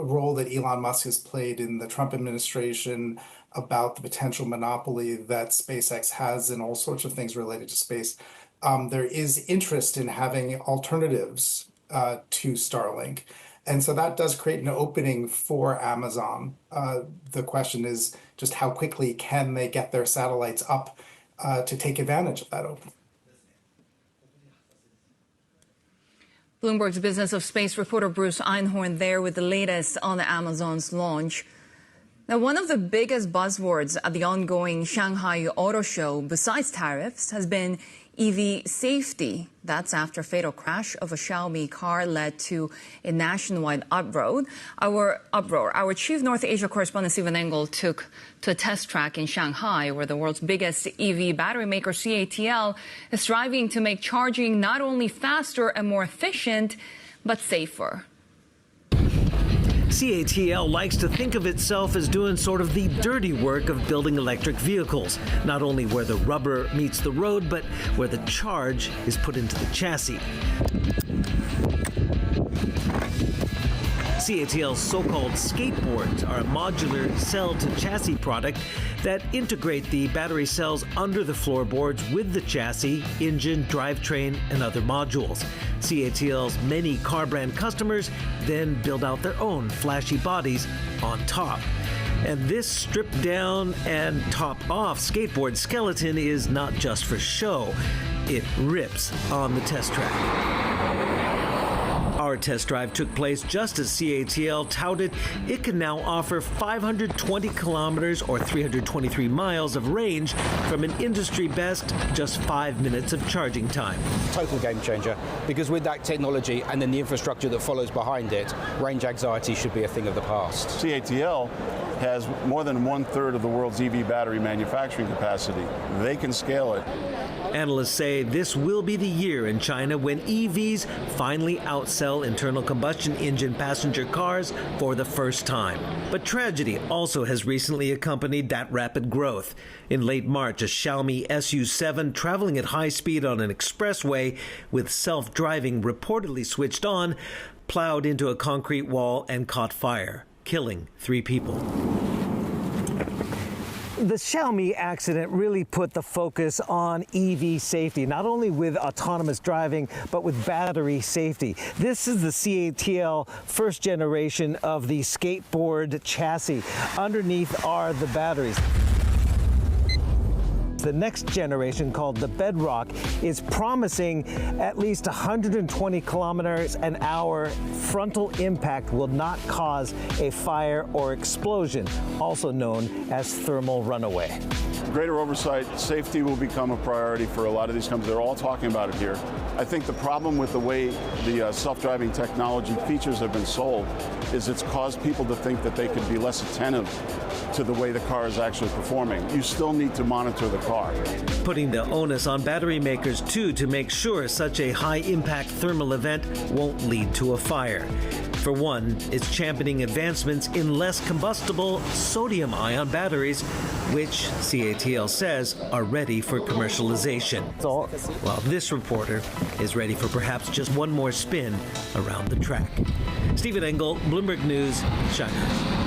[SPEAKER 10] role that Elon Musk has played in the Trump administration, about the potential monopoly that SpaceX has in all sorts of things related to space. There is interest in having alternatives to Starlink. And so that does create an opening for Amazon. The question is just how quickly can they get their satellites up to take advantage of that opening.
[SPEAKER 1] Bloomberg's Business of Space reporter Bruce Einhorn there with the latest on Amazon's launch. Now, one of the biggest buzzwords at the ongoing Shanghai Auto Show, besides tariffs, has been EV safety. That's after a fatal crash of a Xiaomi car led to a nationwide uproar. Our chief North Asia correspondent Stephen Engel took to a test track in Shanghai, where the world's biggest EV battery maker, CATL, is striving to make charging not only faster and more efficient, but safer.
[SPEAKER 11] CATL likes to think of itself as doing sort of the dirty work of building electric vehicles, not only where the rubber meets the road, but where the charge is put into the chassis. CATL's so-called skateboards are a modular cell-to-chassis product that integrate the battery cells under the floorboards with the chassis, engine, drivetrain, and other modules. CATL's many car brand customers then build out their own flashy bodies on top. And this stripped down and top off skateboard skeleton is not just for show. It rips on the test track. Our test drive took place just as CATL touted it can now offer 520 kilometers or 323 miles of range from an industry best just 5 minutes of charging time.
[SPEAKER 12] Total game changer, because with that technology and then the infrastructure that follows behind it, range anxiety should be a thing of the past.
[SPEAKER 13] CATL has more than 1/3 of the world's EV battery manufacturing capacity. They can scale it.
[SPEAKER 11] Analysts say this will be the year in China when EVs finally outsell internal combustion engine passenger cars for the first time. But tragedy also has recently accompanied that rapid growth. In late March, a Xiaomi SU7 traveling at high speed on an expressway with self-driving reportedly switched on plowed into a concrete wall and caught fire, killing 3 people. The Xiaomi accident really put the focus on EV safety, not only with autonomous driving, but with battery safety. This is the CATL first generation of the skateboard chassis. Underneath are the batteries. The next generation, called the Bedrock, is promising at least 120 kilometers an hour. Frontal impact will not cause a fire or explosion, also known as thermal runaway.
[SPEAKER 13] Greater oversight, safety will become a priority for a lot of these companies. They're all talking about it here. I think the problem with the way the self-driving technology features have been sold is it's caused people to think that they could be less attentive to the way the car is actually performing. You still need to monitor the car.
[SPEAKER 11] Putting the onus on battery makers, too, to make sure such a high-impact thermal event won't lead to a fire. For one, it's championing advancements in less combustible sodium-ion batteries, which CATL says are ready for commercialization. While this reporter is ready for perhaps just one more spin around the track. Stephen Engel, Bloomberg News, Shanghai.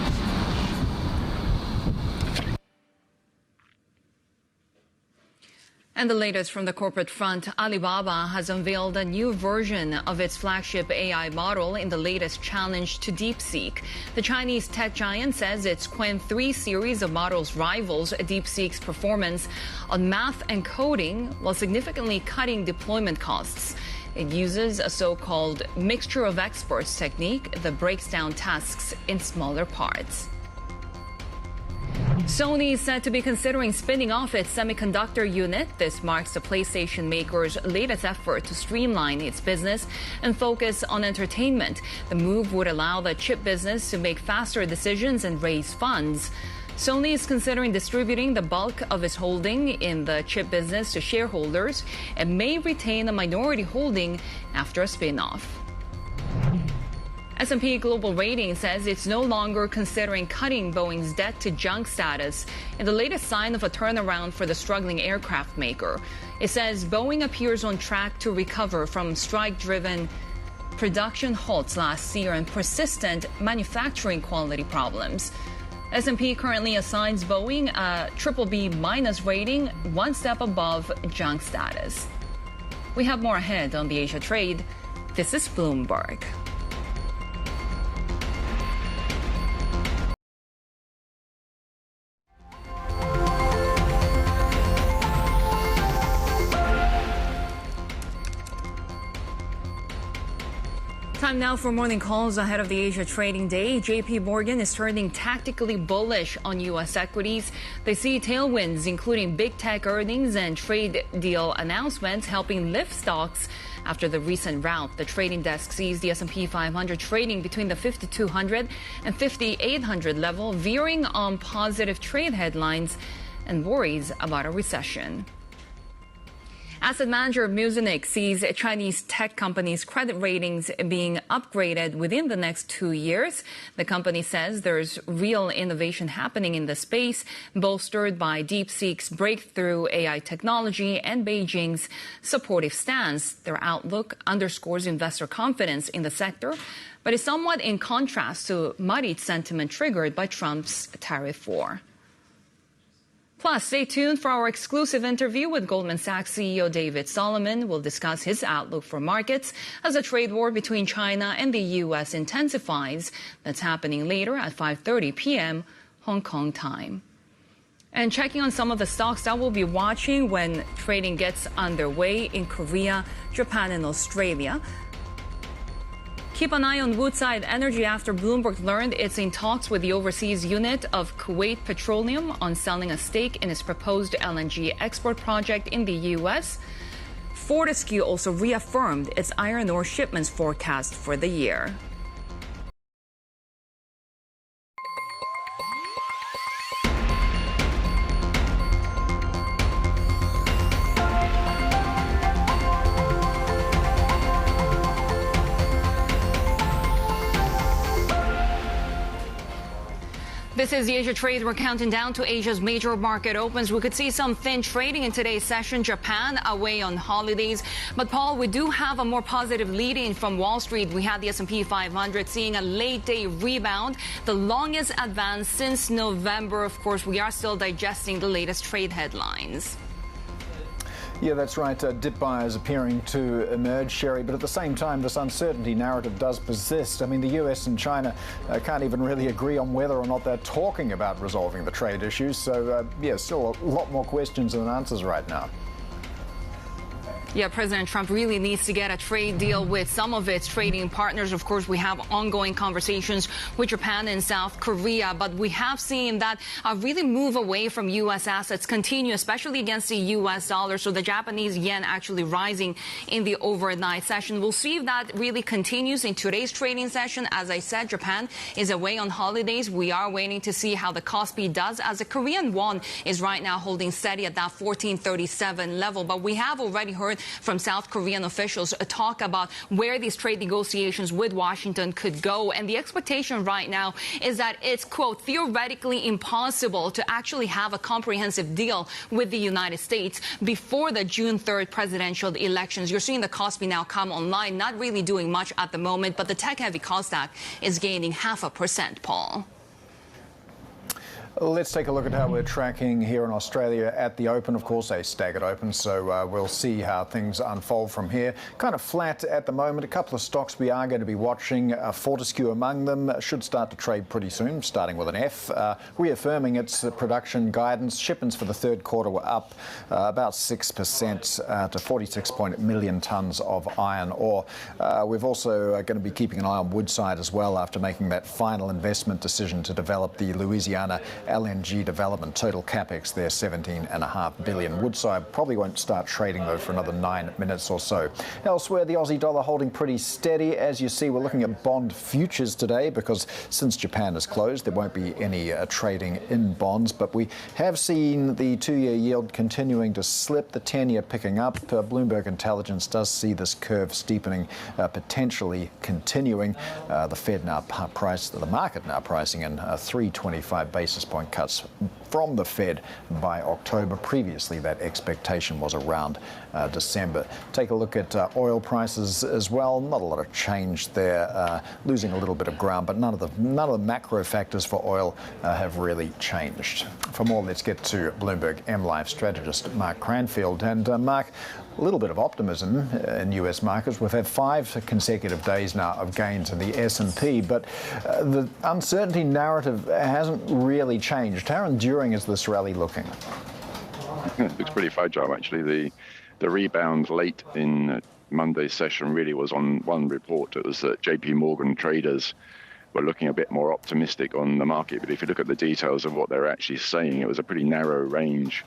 [SPEAKER 1] And the latest from the corporate front, Alibaba has unveiled a new version of its flagship AI model in the latest challenge to DeepSeek. The Chinese tech giant says its Qwen 3 series of models rivals DeepSeek's performance on math and coding while significantly cutting deployment costs. It uses a so-called mixture of experts technique that breaks down tasks in smaller parts. Sony is said to be considering spinning off its semiconductor unit. This marks the PlayStation maker's latest effort to streamline its business and focus on entertainment. The move would allow the chip business to make faster decisions and raise funds. Sony is considering distributing the bulk of its holding in the chip business to shareholders and may retain a minority holding after a spin-off. S&P Global Ratings says it's no longer considering cutting Boeing's debt to junk status in the latest sign of a turnaround for the struggling aircraft maker. It says Boeing appears on track to recover from strike-driven production halts last year and persistent manufacturing quality problems. S&P currently assigns Boeing a BBB- rating, one step above junk status. We have more ahead on the Asia trade. This is Bloomberg. Time now for morning calls ahead of the Asia trading day. JP Morgan is turning tactically bullish on U.S. equities. They see tailwinds, including big tech earnings and trade deal announcements, helping lift stocks after the recent rout. The trading desk sees the S&P 500 trading between the 5,200 and 5,800 level, veering on positive trade headlines and worries about a recession. Asset manager Muzinich sees Chinese tech companies' credit ratings being upgraded within the next 2 years. The company says there's real innovation happening in the space, bolstered by DeepSeek's breakthrough AI technology and Beijing's supportive stance. Their outlook underscores investor confidence in the sector, but is somewhat in contrast to muddied sentiment triggered by Trump's tariff war. Plus, stay tuned for our exclusive interview with Goldman Sachs CEO David Solomon. We'll discuss his outlook for markets as the trade war between China and the U.S. intensifies. That's happening later at 5:30 p.m. Hong Kong time. And checking on some of the stocks that we'll be watching when trading gets underway in Korea, Japan, and Australia. Keep an eye on Woodside Energy after Bloomberg learned it's in talks with the overseas unit of Kuwait Petroleum on selling a stake in its proposed LNG export project in the U.S. Fortescue also reaffirmed its iron ore shipments forecast for the year. This is the Asia Trade. We're counting down to Asia's major market opens. We could see some thin trading in today's session. Japan away on holidays. But, Paul, we do have a more positive lead-in from Wall Street. We had the S&P 500 seeing a late-day rebound, the longest advance since November. Of course, we are still digesting the latest trade headlines.
[SPEAKER 14] Yeah, that's right. Dip buyers appearing to emerge, Shery, but at the same time, this uncertainty narrative does persist. I mean, the US and China can't even really agree on whether or not they're talking about resolving the trade issues. So, yeah, still a lot more questions than answers right now.
[SPEAKER 1] Yeah, President Trump really needs to get a trade deal with some of its trading partners. Of course, we have ongoing conversations with Japan and South Korea, but we have seen that really move away from U.S. assets continue, especially against the U.S. dollar. So the Japanese yen actually rising in the overnight session. We'll see if that really continues in today's trading session. As I said, Japan is away on holidays. We are waiting to see how the Kospi does, as the Korean won is right now holding steady at that 1437 level. But we have already heard from South Korean officials talk about where these trade negotiations with Washington could go. And the expectation right now is that it's, quote, theoretically impossible to actually have a comprehensive deal with the United States before the June 3rd presidential elections. You're seeing the Kospi now come online, not really doing much at the moment, but the tech-heavy Kosdaq is gaining 0.5%, Paul.
[SPEAKER 14] Let's take a look at how we're tracking here in Australia at the Open. Of course, a staggered Open, so we'll see how things unfold from here. Kind of flat at the moment. A couple of stocks we are going to be watching. Fortescue among them should start to trade pretty soon, starting with an F. Reaffirming its production guidance. Shipments for the third quarter were up about 6% to 46 million tonnes of iron ore. We've also going to be keeping an eye on Woodside as well after making that final investment decision to develop the Louisiana LNG development. Total capex there, $17.5 billion. Woodside probably won't start trading though for another 9 minutes or so. Elsewhere, the Aussie dollar holding pretty steady. As you see, we're looking at bond futures today because since Japan is closed, there won't be any trading in bonds. But we have seen the 2-year yield continuing to slip, the 10-year picking up. Bloomberg Intelligence does see this curve steepening, potentially continuing. The Fed now the market now pricing in 325 basis point cuts from the Fed by October. Previously, that expectation was around December. Take a look at oil prices as well. Not a lot of change there, losing a little bit of ground, but none of the macro factors for oil have really changed. For more, let's get to Bloomberg MLive strategist Mark Cranfield. And Mark, a little bit of optimism in US markets. We've had 5 consecutive days now of gains in the S&P, but the uncertainty narrative hasn't really changed. How enduring is this rally looking?
[SPEAKER 15] It looks pretty fragile, actually. The rebound late in Monday's session really was on one report. It was that JP Morgan traders were looking a bit more optimistic on the market. But if you look at the details of what they're actually saying, it was a pretty narrow range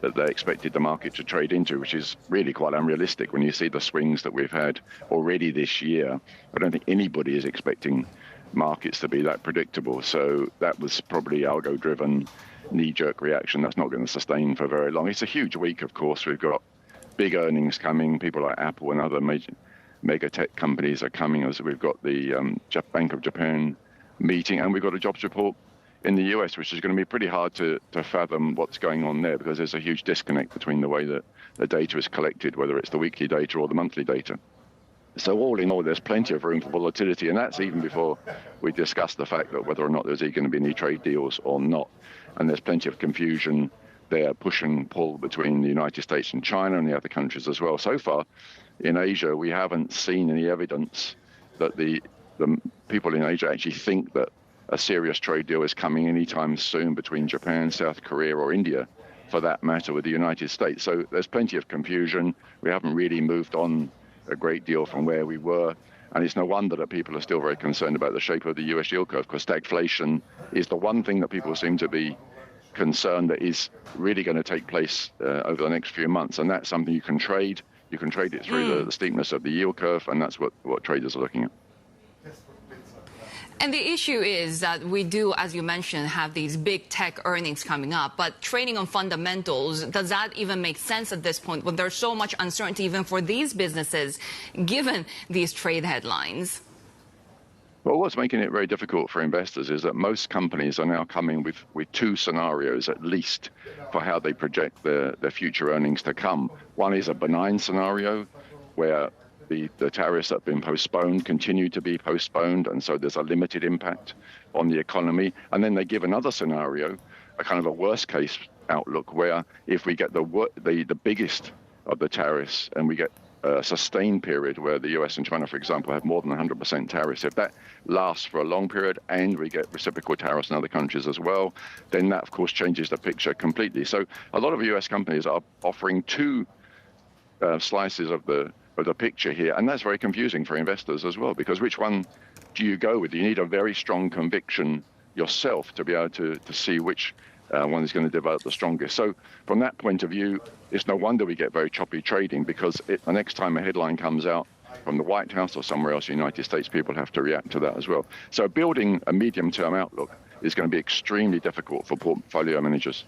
[SPEAKER 15] that they expected the market to trade into, which is really quite unrealistic when you see the swings that we've had already this year. I don't think anybody is expecting markets to be that predictable. So that was probably algo-driven knee-jerk reaction. That's not going to sustain for very long. It's a huge week, of course. We've got big earnings coming. People like Apple and other mega tech companies are coming. As we've got the Bank of Japan meeting, and we've got a jobs report in the US, which is going to be pretty hard to fathom what's going on there, because there's a huge disconnect between the way that the data is collected, whether it's the weekly data or the monthly data. So all in all, there's plenty of room for volatility, and that's even before we discuss the fact that whether or not there's going to be any trade deals or not. And there's plenty of confusion there, push and pull between the United States and China and the other countries as well. So far in Asia, we haven't seen any evidence that the people in Asia actually think that a serious trade deal is coming anytime soon between Japan, South Korea, or India, for that matter, with the United States. So there's plenty of confusion. We haven't really moved on a great deal from where we were. And it's no wonder that people are still very concerned about the shape of the US yield curve, because stagflation is the one thing that people seem to be concerned that is really going to take place over the next few months. And that's something you can trade. You can trade it through the steepness of the yield curve, and that's what traders are looking at.
[SPEAKER 1] And the issue is that we do, as you mentioned, have these big tech earnings coming up. But trading on fundamentals, does that even make sense at this point when there's so much uncertainty even for these businesses, given these trade headlines?
[SPEAKER 15] Well, what's making it very difficult for investors is that most companies are now coming with 2 scenarios at least for how they project their future earnings to come. One is a benign scenario where the tariffs that have been postponed continue to be postponed, and so there's a limited impact on the economy. And then they give another scenario, a kind of a worst case outlook, where if we get the biggest of the tariffs and we get a sustained period where the US and China, for example, have more than 100% tariffs, if that lasts for a long period and we get reciprocal tariffs in other countries as well, then that, of course, changes the picture completely. So a lot of US companies are offering 2 slices of the picture here, and that's very confusing for investors as well, because which one do you go with? You need a very strong conviction yourself to be able to see which one is going to develop the strongest. So from that point of view, it's no wonder we get very choppy trading, because the next time a headline comes out from the White House or somewhere else in the United States, people have to react to that as well. So building a medium-term outlook is going to be extremely difficult for portfolio managers.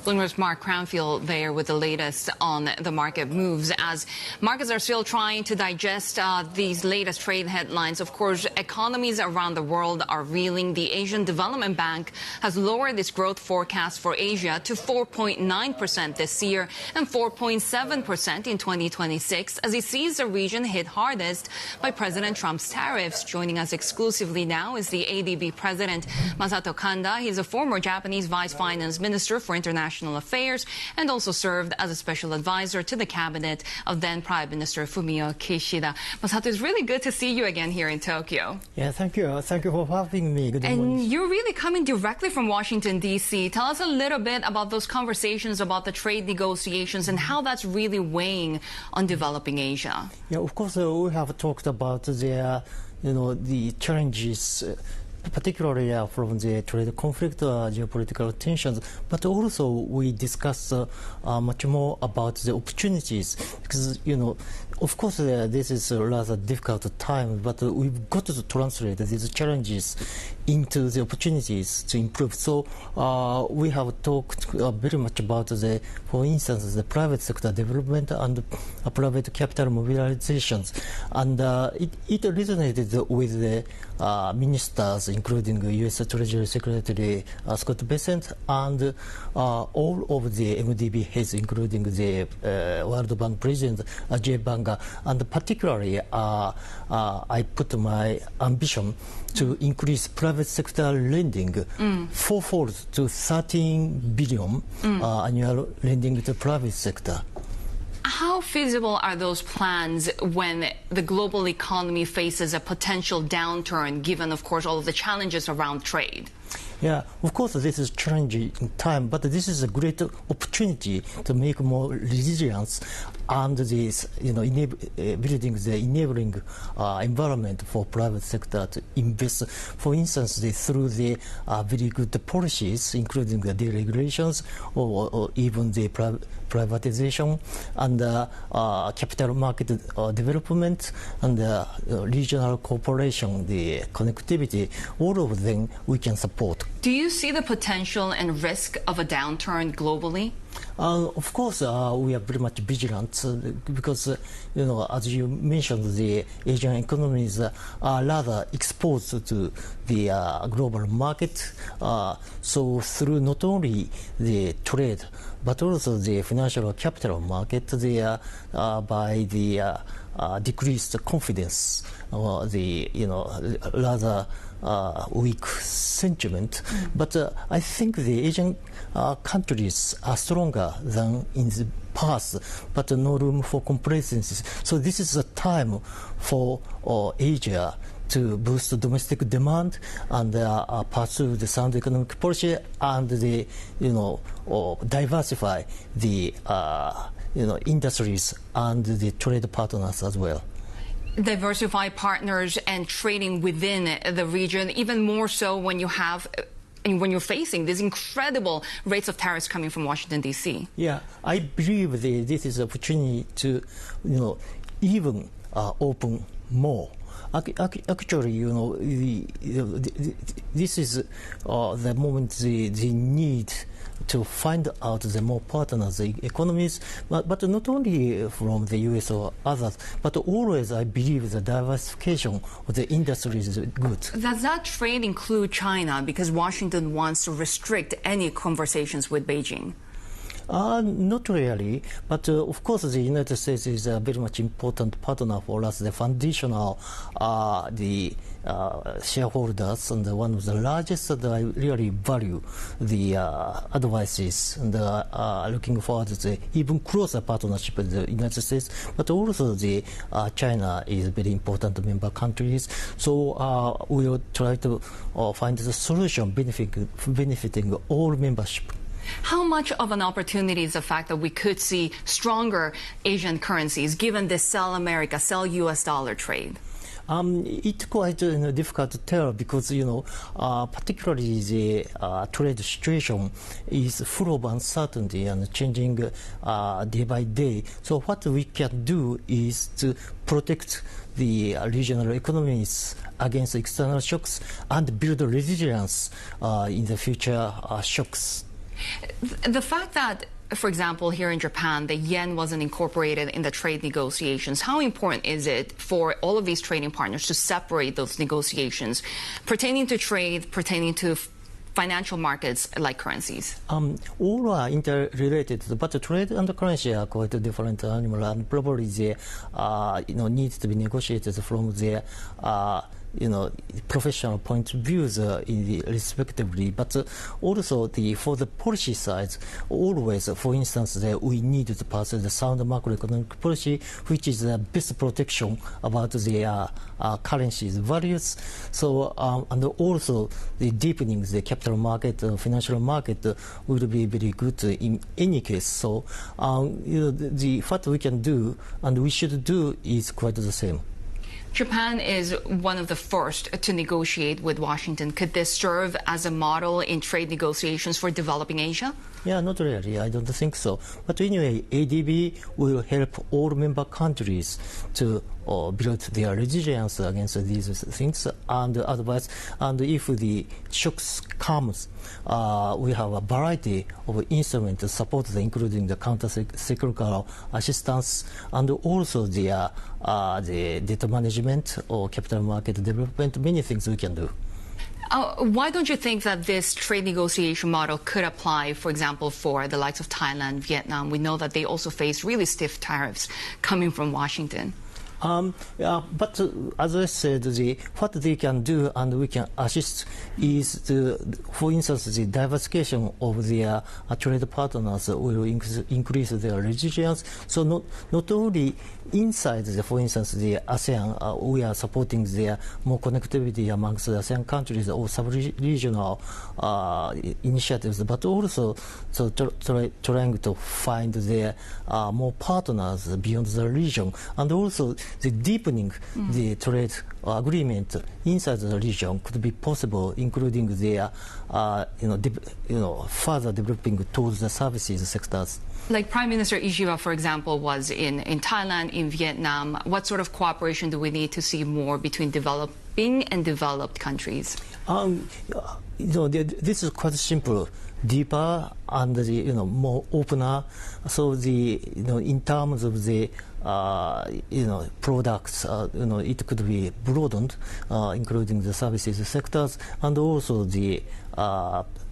[SPEAKER 1] Bloomberg's Mark Cranfield there with the latest on the market moves, as markets are still trying to digest these latest trade headlines. Of course, economies around the world are reeling. The Asian Development Bank has lowered its growth forecast for Asia to 4.9% this year and 4.7% in 2026, as it sees the region hit hardest by President Trump's tariffs. Joining us exclusively now is the ADB President Masato Kanda. He's a former Japanese Vice Finance Minister for International Affairs and also served as a special advisor to the cabinet of then Prime Minister Fumio Kishida. Masato, it's really good to see you again here in Tokyo.
[SPEAKER 16] Yeah, thank you. Thank you for having me. Good morning.
[SPEAKER 1] And you're really coming directly from Washington, D.C. Tell us a little bit about those conversations about the trade negotiations and how that's really weighing on developing Asia.
[SPEAKER 16] Yeah, of course, we have talked about the challenges particularly from the trade conflict, geopolitical tensions, but also we discuss much more about the opportunities, because of course this is a rather difficult time, but we've got to translate these challenges into the opportunities to improve. So we have talked very much about for instance, the private sector development and private capital mobilizations, and it resonated with the ministers, including US Treasury Secretary Scott Bessent, and all of the MDB heads, including the World Bank President Jay Banga, and particularly I put my ambition to increase private sector lending fourfold to 13 billion annual lending to the private sector.
[SPEAKER 1] How feasible are those plans when the global economy faces a potential downturn, given, of course, all of the challenges around trade?
[SPEAKER 16] Yeah, of course, this is challenging time, but this is a great opportunity to make more resilience and this, building the enabling environment for private sector to invest. For instance, through the very good policies, including the deregulations or even the privatization and capital market development and regional cooperation, the connectivity, all of them we can support.
[SPEAKER 1] Do you see the potential and risk of a downturn globally?
[SPEAKER 16] Of course, we are very much vigilant because, as you mentioned, the Asian economies are rather exposed to the global market. So through not only the trade, but also the financial capital market, by the decreased confidence, or the rather weak sentiment. But I think the Asian countries are stronger than in the past, but no room for complacency. So this is a time for Asia to boost domestic demand and pursue the sound economic policy and the diversify the industries and the trade partners as well.
[SPEAKER 1] Diversify partners and trading within the region, even more so when you're facing these incredible rates of tariffs coming from Washington, D.C.
[SPEAKER 16] Yeah, I believe this is an opportunity to, even open more. Actually, this is the moment the need to find out the more partners, the economies, but not only from the US or others, but always I believe the diversification of the industry is good.
[SPEAKER 1] Does that trade include China? Because Washington wants to restrict any conversations with Beijing.
[SPEAKER 16] Not really, but of course the United States is a very much important partner for us, the foundational, the shareholders, and one of the largest that I really value the advices, and looking forward to the even closer partnership with the United States, but also the China is very important member countries. So we will try to find the solution benefiting all membership.
[SPEAKER 1] How much of an opportunity is the fact that we could see stronger Asian currencies given this sell America, sell US dollar trade?
[SPEAKER 16] It's quite difficult to tell because, particularly the trade situation is full of uncertainty and changing day by day. So what we can do is to protect the regional economies against external shocks and build resilience in the future shocks.
[SPEAKER 1] The fact that, for example, here in Japan, the yen wasn't incorporated in the trade negotiations, how important is it for all of these trading partners to separate those negotiations pertaining to trade, pertaining to financial markets like currencies?
[SPEAKER 16] All are interrelated, but trade and currency are quite a different animal, and probably they needs to be negotiated from their professional point of views respectively, but also for the policy sides, always, for instance, we need to pass the sound macroeconomic policy, which is the best protection about the currency's values. So, and also the deepening the capital market, financial market will be very good in any case. So, what we can do and we should do is quite the same.
[SPEAKER 1] Japan is one of the first to negotiate with Washington. Could this serve as a model in trade negotiations for developing Asia?
[SPEAKER 16] Yeah, not really. I don't think so. But anyway, ADB will help all member countries to build their resilience against these things and advise. And if the shocks comes, we have a variety of instruments to support them, including the counter-cyclical assistance and also the data management or capital market development. Many things we can do.
[SPEAKER 1] Why don't you think that this trade negotiation model could apply, for example, for the likes of Thailand, Vietnam? We know that they also face really stiff tariffs coming from Washington.
[SPEAKER 16] But as I said, what they can do and we can assist is, for instance, the diversification of their trade partners will increase their resilience. So not only inside, for instance, the ASEAN, we are supporting their more connectivity amongst the ASEAN countries or sub-regional initiatives, but also trying to find their more partners beyond the region, and also the deepening the trade agreement inside the region could be possible, including their further developing towards the services sectors.
[SPEAKER 1] Like Prime Minister Ishiba, for example, was in Thailand, in Vietnam. What sort of cooperation do we need to see more between developing and developed countries?
[SPEAKER 16] This is quite simple. Deeper and more opener. So in terms of the products, it could be broadened, including the services sectors, and also the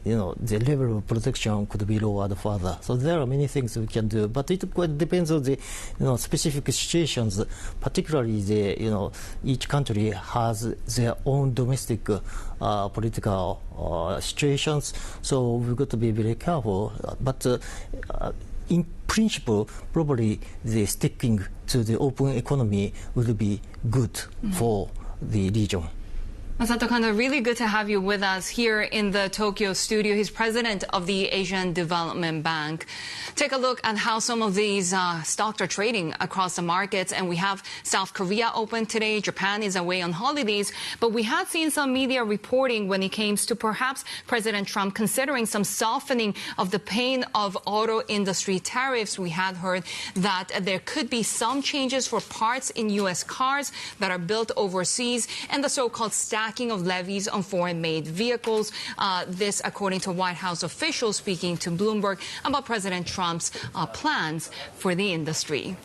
[SPEAKER 16] level of protection could be lowered further. So there are many things we can do, but it quite depends on the specific situations. Particularly, each country has their own domestic political situations. So we've got to be very careful. But in principle, probably the sticking to the open economy will be good for the region.
[SPEAKER 1] Masato Kanda, really good to have you with us here in the Tokyo studio. He's president of the Asian Development Bank. Take a look at how some of these stocks are trading across the markets. And we have South Korea open today. Japan is away on holidays. But we had seen some media reporting when it came to perhaps President Trump considering some softening of the pain of auto industry tariffs. We had heard that there could be some changes for parts in U.S. cars that are built overseas and the so-called stacking of levies on foreign-made vehicles. This, according to White House officials speaking to Bloomberg about President Trump's plans for the industry.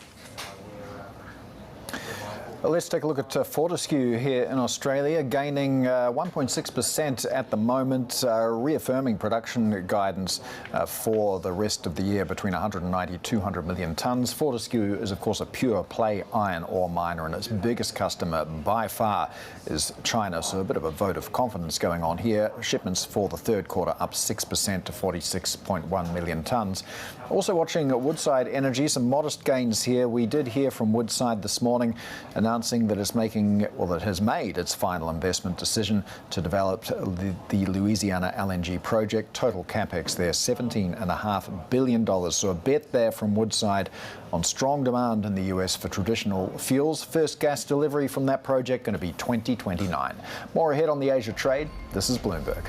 [SPEAKER 14] Well, let's take a look at Fortescue here in Australia, gaining 1.6% at the moment, reaffirming production guidance for the rest of the year between 190 and 200 million tonnes. Fortescue is, of course, a pure play iron ore miner, and its biggest customer by far is China, so a bit of a vote of confidence going on here. Shipments for the third quarter up 6% to 46.1 million tonnes. Also watching Woodside Energy, some modest gains here. We did hear from Woodside this morning announcing that it's that has made its final investment decision to develop the Louisiana LNG project. Total capex there, $17.5 billion. So a bet there from Woodside on strong demand in the US for traditional fuels. First gas delivery from that project going to be 2029. More ahead on the Asia trade. This is Bloomberg.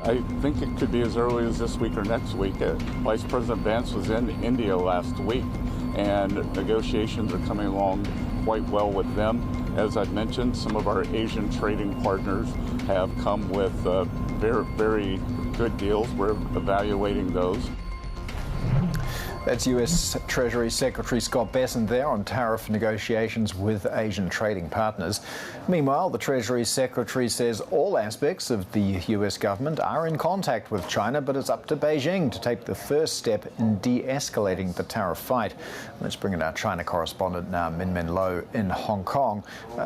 [SPEAKER 13] I think it could be as early as this week or next week. Vice President Vance was in India last week, and negotiations are coming along quite well with them. As I've mentioned, some of our Asian trading partners have come with very, very good deals. We're evaluating those.
[SPEAKER 14] That's US Treasury Secretary Scott Bessent there on tariff negotiations with Asian trading partners. Meanwhile, the Treasury Secretary says all aspects of the US government are in contact with China, but it's up to Beijing to take the first step in de-escalating the tariff fight. Let's bring in our China correspondent now, Min Lo in Hong Kong.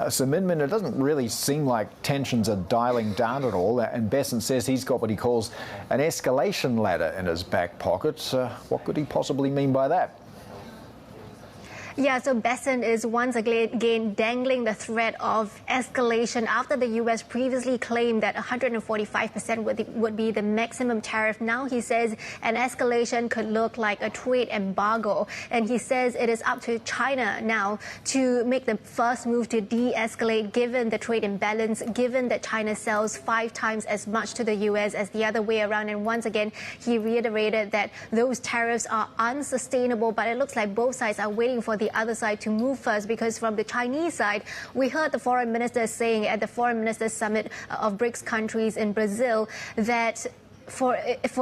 [SPEAKER 14] So Min, it doesn't really seem like tensions are dialing down at all, and Bessent says he's got what he calls an escalation ladder in his back pocket. What could he possibly mean by that?
[SPEAKER 17] Yeah, so Bessent is once again dangling the threat of escalation after the U.S. previously claimed that 145% would be the maximum tariff. Now he says an escalation could look like a trade embargo. And he says it is up to China now to make the first move to de-escalate given the trade imbalance, given that China sells 5 times as much to the U.S. as the other way around. And once again, he reiterated that those tariffs are unsustainable, but it looks like both sides are waiting for the other side to move first, because from the Chinese side, we heard the foreign minister saying at the foreign ministers summit of BRICS countries in Brazil that for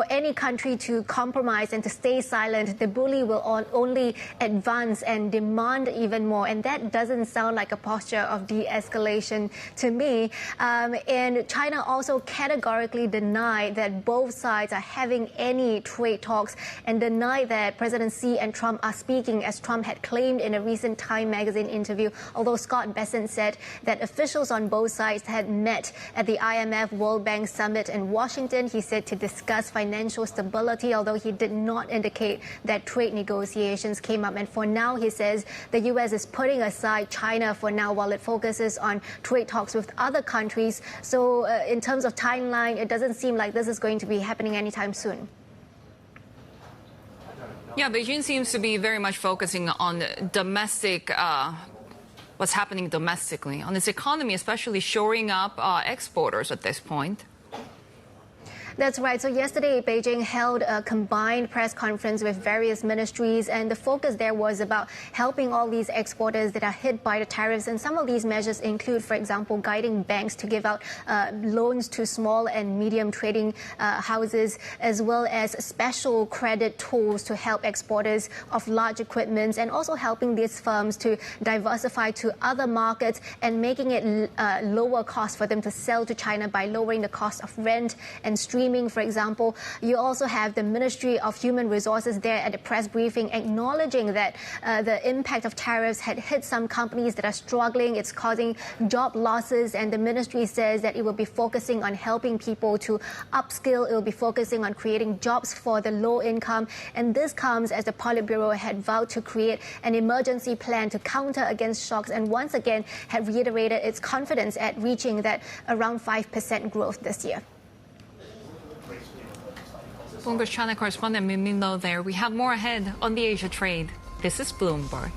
[SPEAKER 17] any country to compromise and to stay silent, the bully will only advance and demand even more. And that doesn't sound like a posture of de-escalation to me. And China also categorically denied that both sides are having any trade talks and denied that President Xi and Trump are speaking, as Trump had claimed in a recent Time magazine interview. Although Scott Bessent said that officials on both sides had met at the IMF World Bank summit in Washington. He said to discuss financial stability, although he did not indicate that trade negotiations came up. And for now, he says the U.S. is putting aside China for now while it focuses on trade talks with other countries. So in terms of timeline, it doesn't seem like this is going to be happening anytime soon.
[SPEAKER 1] Yeah, Beijing seems to be very much focusing on domestic what's happening domestically, on its economy, especially shoring up exporters at this point.
[SPEAKER 17] That's right. So yesterday, Beijing held a combined press conference with various ministries, and the focus there was about helping all these exporters that are hit by the tariffs. And some of these measures include, for example, guiding banks to give out loans to small and medium trading houses, as well as special credit tools to help exporters of large equipment, and also helping these firms to diversify to other markets and making it lower cost for them to sell to China by lowering the cost of rent and streaming. For example, you also have the Ministry of Human Resources there at the press briefing acknowledging that the impact of tariffs had hit some companies that are struggling. It's causing job losses, and the ministry says that it will be focusing on helping people to upskill. It will be focusing on creating jobs for the low income. And this comes as the Politburo had vowed to create an emergency plan to counter against shocks, and once again had reiterated its confidence at reaching that around 5% growth this year.
[SPEAKER 1] Bloomberg China correspondent Min Lo there. We have more ahead on the Asia trade. This is Bloomberg.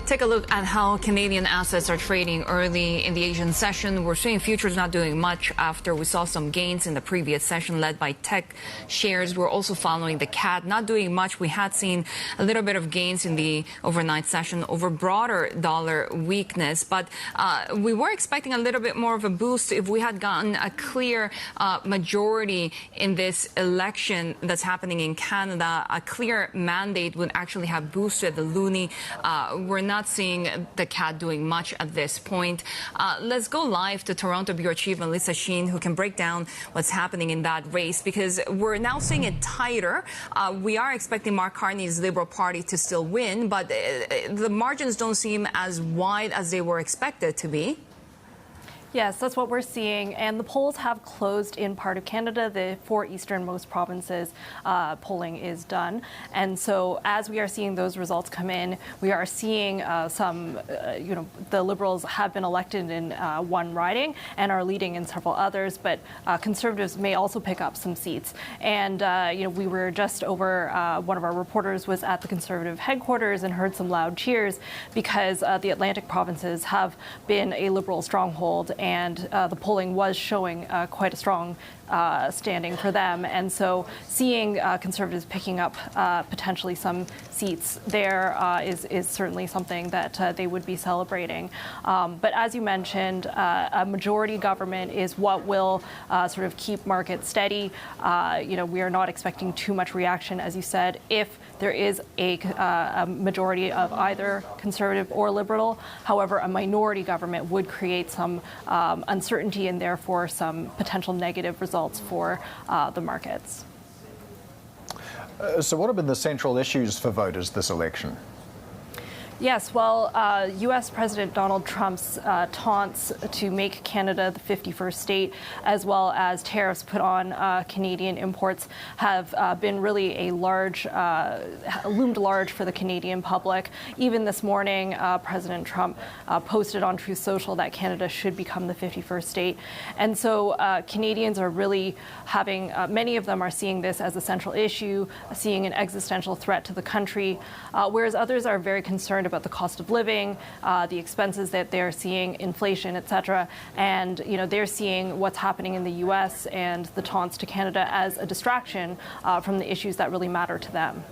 [SPEAKER 1] Take a look at how Canadian assets are trading early in the Asian session. We're seeing futures not doing much after we saw some gains in the previous session led by tech shares. We're also following the CAT, not doing much. We had seen a little bit of gains in the overnight session over broader dollar weakness, but we were expecting a little bit more of a boost if we had gotten a clear majority in this election that's happening in Canada. A clear mandate would actually have boosted the loonie. We're not seeing the CAT doing much at this point. Let's go live to Toronto Bureau Chief Melissa Sheen, who can break down what's happening in that race, because we're now seeing it tighter. We are expecting Mark Carney's Liberal Party to still win, but the margins don't seem as wide as they were expected to be.
[SPEAKER 5] Yes, that's what we're seeing. And the polls have closed in part of Canada. The 4 easternmost provinces polling is done. And so as we are seeing those results come in, we are seeing the Liberals have been elected in one riding and are leading in several others. But Conservatives may also pick up some seats. And, we were just over, one of our reporters was at the Conservative headquarters and heard some loud cheers because the Atlantic provinces have been a Liberal stronghold. And the polling was showing quite a strong standing for them. And so seeing Conservatives picking up potentially some seats there is certainly something that they would be celebrating. But as you mentioned, a majority government is what will sort of keep markets steady. We are not expecting too much reaction, as you said, if there is a majority of either conservative or liberal. However, a minority government would create some uncertainty and therefore some potential negative results for the markets.
[SPEAKER 14] So what have been the central issues for voters this election?
[SPEAKER 5] Yes, well, U.S. President Donald Trump's taunts to make Canada the 51st state, as well as tariffs put on Canadian imports, have been really a loomed large for the Canadian public. Even this morning, President Trump posted on Truth Social that Canada should become the 51st state. And so Canadians are really having, many of them are seeing this as a central issue, seeing an existential threat to the country, whereas others are very concerned about the cost of living, the expenses that they're seeing, inflation, et cetera. And, they're seeing what's happening in the U.S. and the taunts to Canada as a distraction from the issues that really matter to them.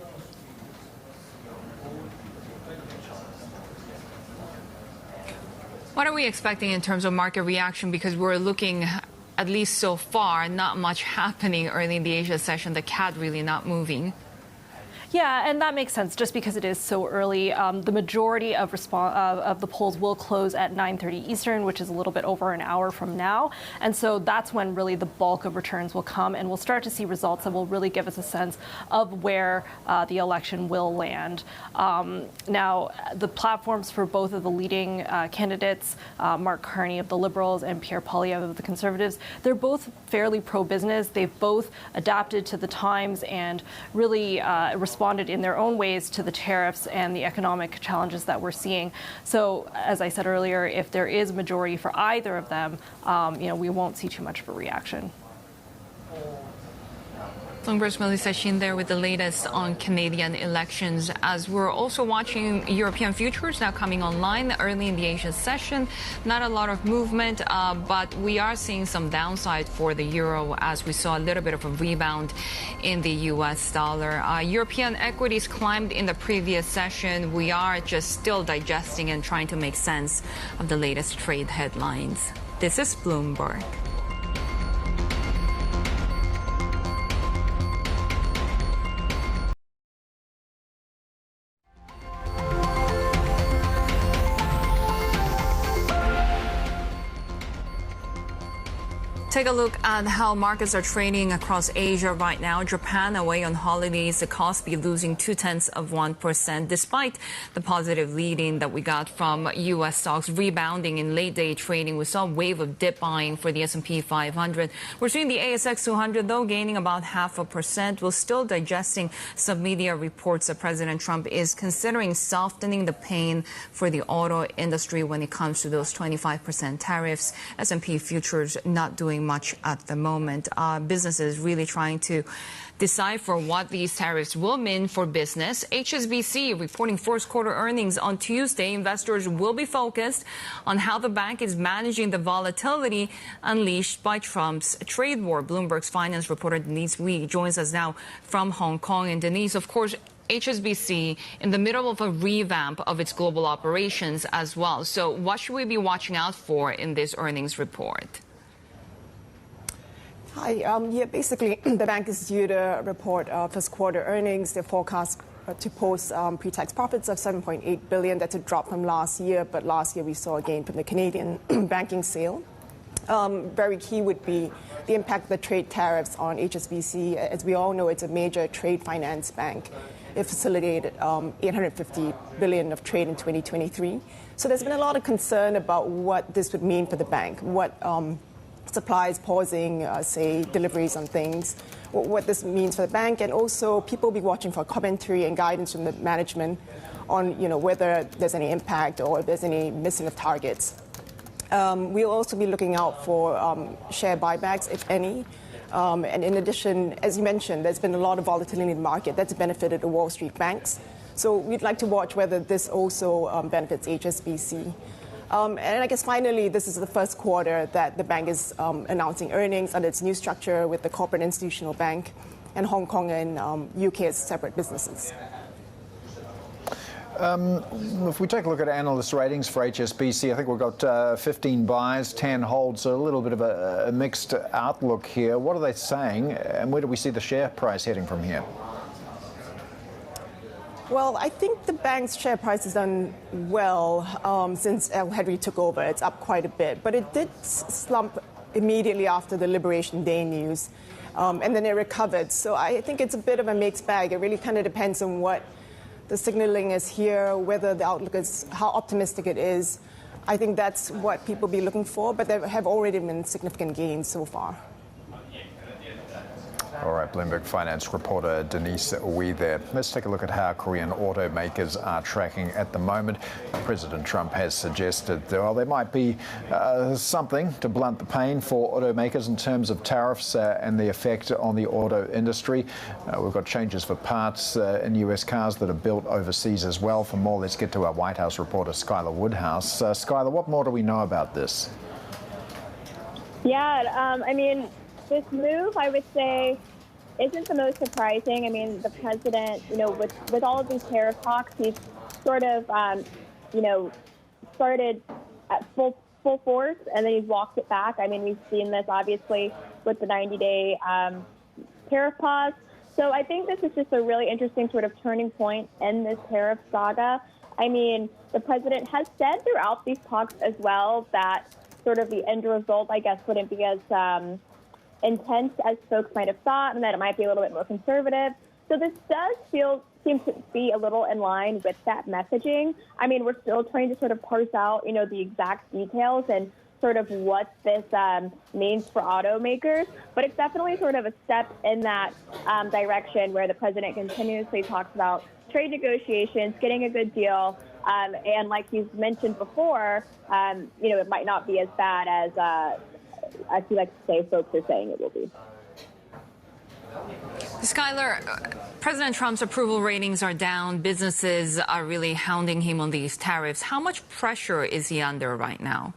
[SPEAKER 1] What are we expecting in terms of market reaction? Because we're looking, at least so far, not much happening early in the Asia session. The CAD really not moving.
[SPEAKER 5] Yeah, and that makes sense just because it is so early. The majority of the polls will close at 9:30 Eastern, which is a little bit over an hour from now. And so that's when really the bulk of returns will come, and we'll start to see results that will really give us a sense of where the election will land. Now, the platforms for both of the leading candidates, Mark Carney of the Liberals and Pierre Poilievre of the Conservatives, they're both fairly pro-business. They've both adapted to the times and really responded in their own ways to the tariffs and the economic challenges that we're seeing. So, as I said earlier, if there is a majority for either of them, we won't see too much of a reaction.
[SPEAKER 1] Bloomberg's Melissa Shin there with the latest on Canadian elections. As we're also watching European futures now coming online early in the Asia session. Not a lot of movement, but we are seeing some downside for the euro as we saw a little bit of a rebound in the U.S. dollar. European equities climbed in the previous session. We are just still digesting and trying to make sense of the latest trade headlines. This is Bloomberg. Take a look at how markets are trading across Asia right now. Japan away on holidays, the Kospi losing 0.2%, despite the positive lead-in that we got from U.S. stocks rebounding in late-day trading. We saw a wave of dip buying for the S&P 500. We're seeing the ASX 200, though, gaining about 0.5%. We're still digesting some media reports that President Trump is considering softening the pain for the auto industry when it comes to those 25% tariffs. S&P futures not doing much at the moment. Businesses really trying to decipher what these tariffs will mean for business. HSBC reporting first quarter earnings on Tuesday. Investors will be focused on how the bank is managing the volatility unleashed by Trump's trade war. Bloomberg's finance reporter Denise Wee joins us now from Hong Kong. And Denise, of course, HSBC in the middle of a revamp of its global operations as well. So what should we be watching out for in this earnings report?
[SPEAKER 18] Hi. Basically, the bank is due to report first quarter earnings. They're forecast to post pre-tax profits of $7.8 billion. That's a drop from last year, but last year we saw a gain from the Canadian banking sale. Very key would be the impact of the trade tariffs on HSBC. As we all know, it's a major trade finance bank. It facilitated $850 billion of trade in 2023. So there's been a lot of concern about what this would mean for the bank, what supplies pausing, say, deliveries on things, what this means for the bank. And also people will be watching for commentary and guidance from the management on, whether there's any impact or if there's any missing of targets. We'll also be looking out for share buybacks, if any. And in addition, as you mentioned, there's been a lot of volatility in the market that's benefited the Wall Street banks. So we'd like to watch whether this also benefits HSBC. And I guess finally, this is the first quarter that the bank is announcing earnings under its new structure with the corporate institutional bank and Hong Kong and UK as separate businesses.
[SPEAKER 14] If we take a look at analyst ratings for HSBC, I think we've got 15 buys, 10 holds, so a little bit of a mixed outlook here. What are they saying, and where do we see the share price heading from here?
[SPEAKER 18] Well, I think the bank's share price has done well since Henry took over. It's up quite a bit, but it did slump immediately after the Liberation Day news, and then it recovered. So I think it's a bit of a mixed bag. It really kind of depends on what the signaling is here, whether the outlook is, how optimistic it is. I think that's what people be looking for, but there have already been significant gains so far.
[SPEAKER 14] All right, Bloomberg finance reporter Denise Wee there. Let's take a look at how Korean automakers are tracking at the moment. President Trump has suggested, well, there might be something to blunt the pain for automakers in terms of tariffs and the effect on the auto industry. We've got changes for parts in US cars that are built overseas as well. For more, let's get to our White House reporter, Skylar Woodhouse. Skylar, what more do we know about this?
[SPEAKER 19] Yeah, I mean, this move, I would say, isn't the most surprising. I mean, the president, with all of these tariff talks, he's sort of, started at full force, and then he's walked it back. I mean, we've seen this, obviously, with the 90-day tariff pause. So I think this is just a really interesting sort of turning point in this tariff saga. I mean, the president has said throughout these talks as well that sort of the end result, I guess, wouldn't be as intense as folks might have thought, and that it might be a little bit more conservative. So this does seem to be a little in line with that messaging. I mean, we're still trying to sort of parse out, the exact details and sort of what this means for automakers, but it's definitely sort of a step in that direction where the president continuously talks about trade negotiations, getting a good deal, and like you've mentioned before, it might not be as bad as you like to say folks are saying it will be.
[SPEAKER 1] Skylar, President Trump's approval ratings are down. Businesses are really hounding him on these tariffs. How much pressure is he under right now?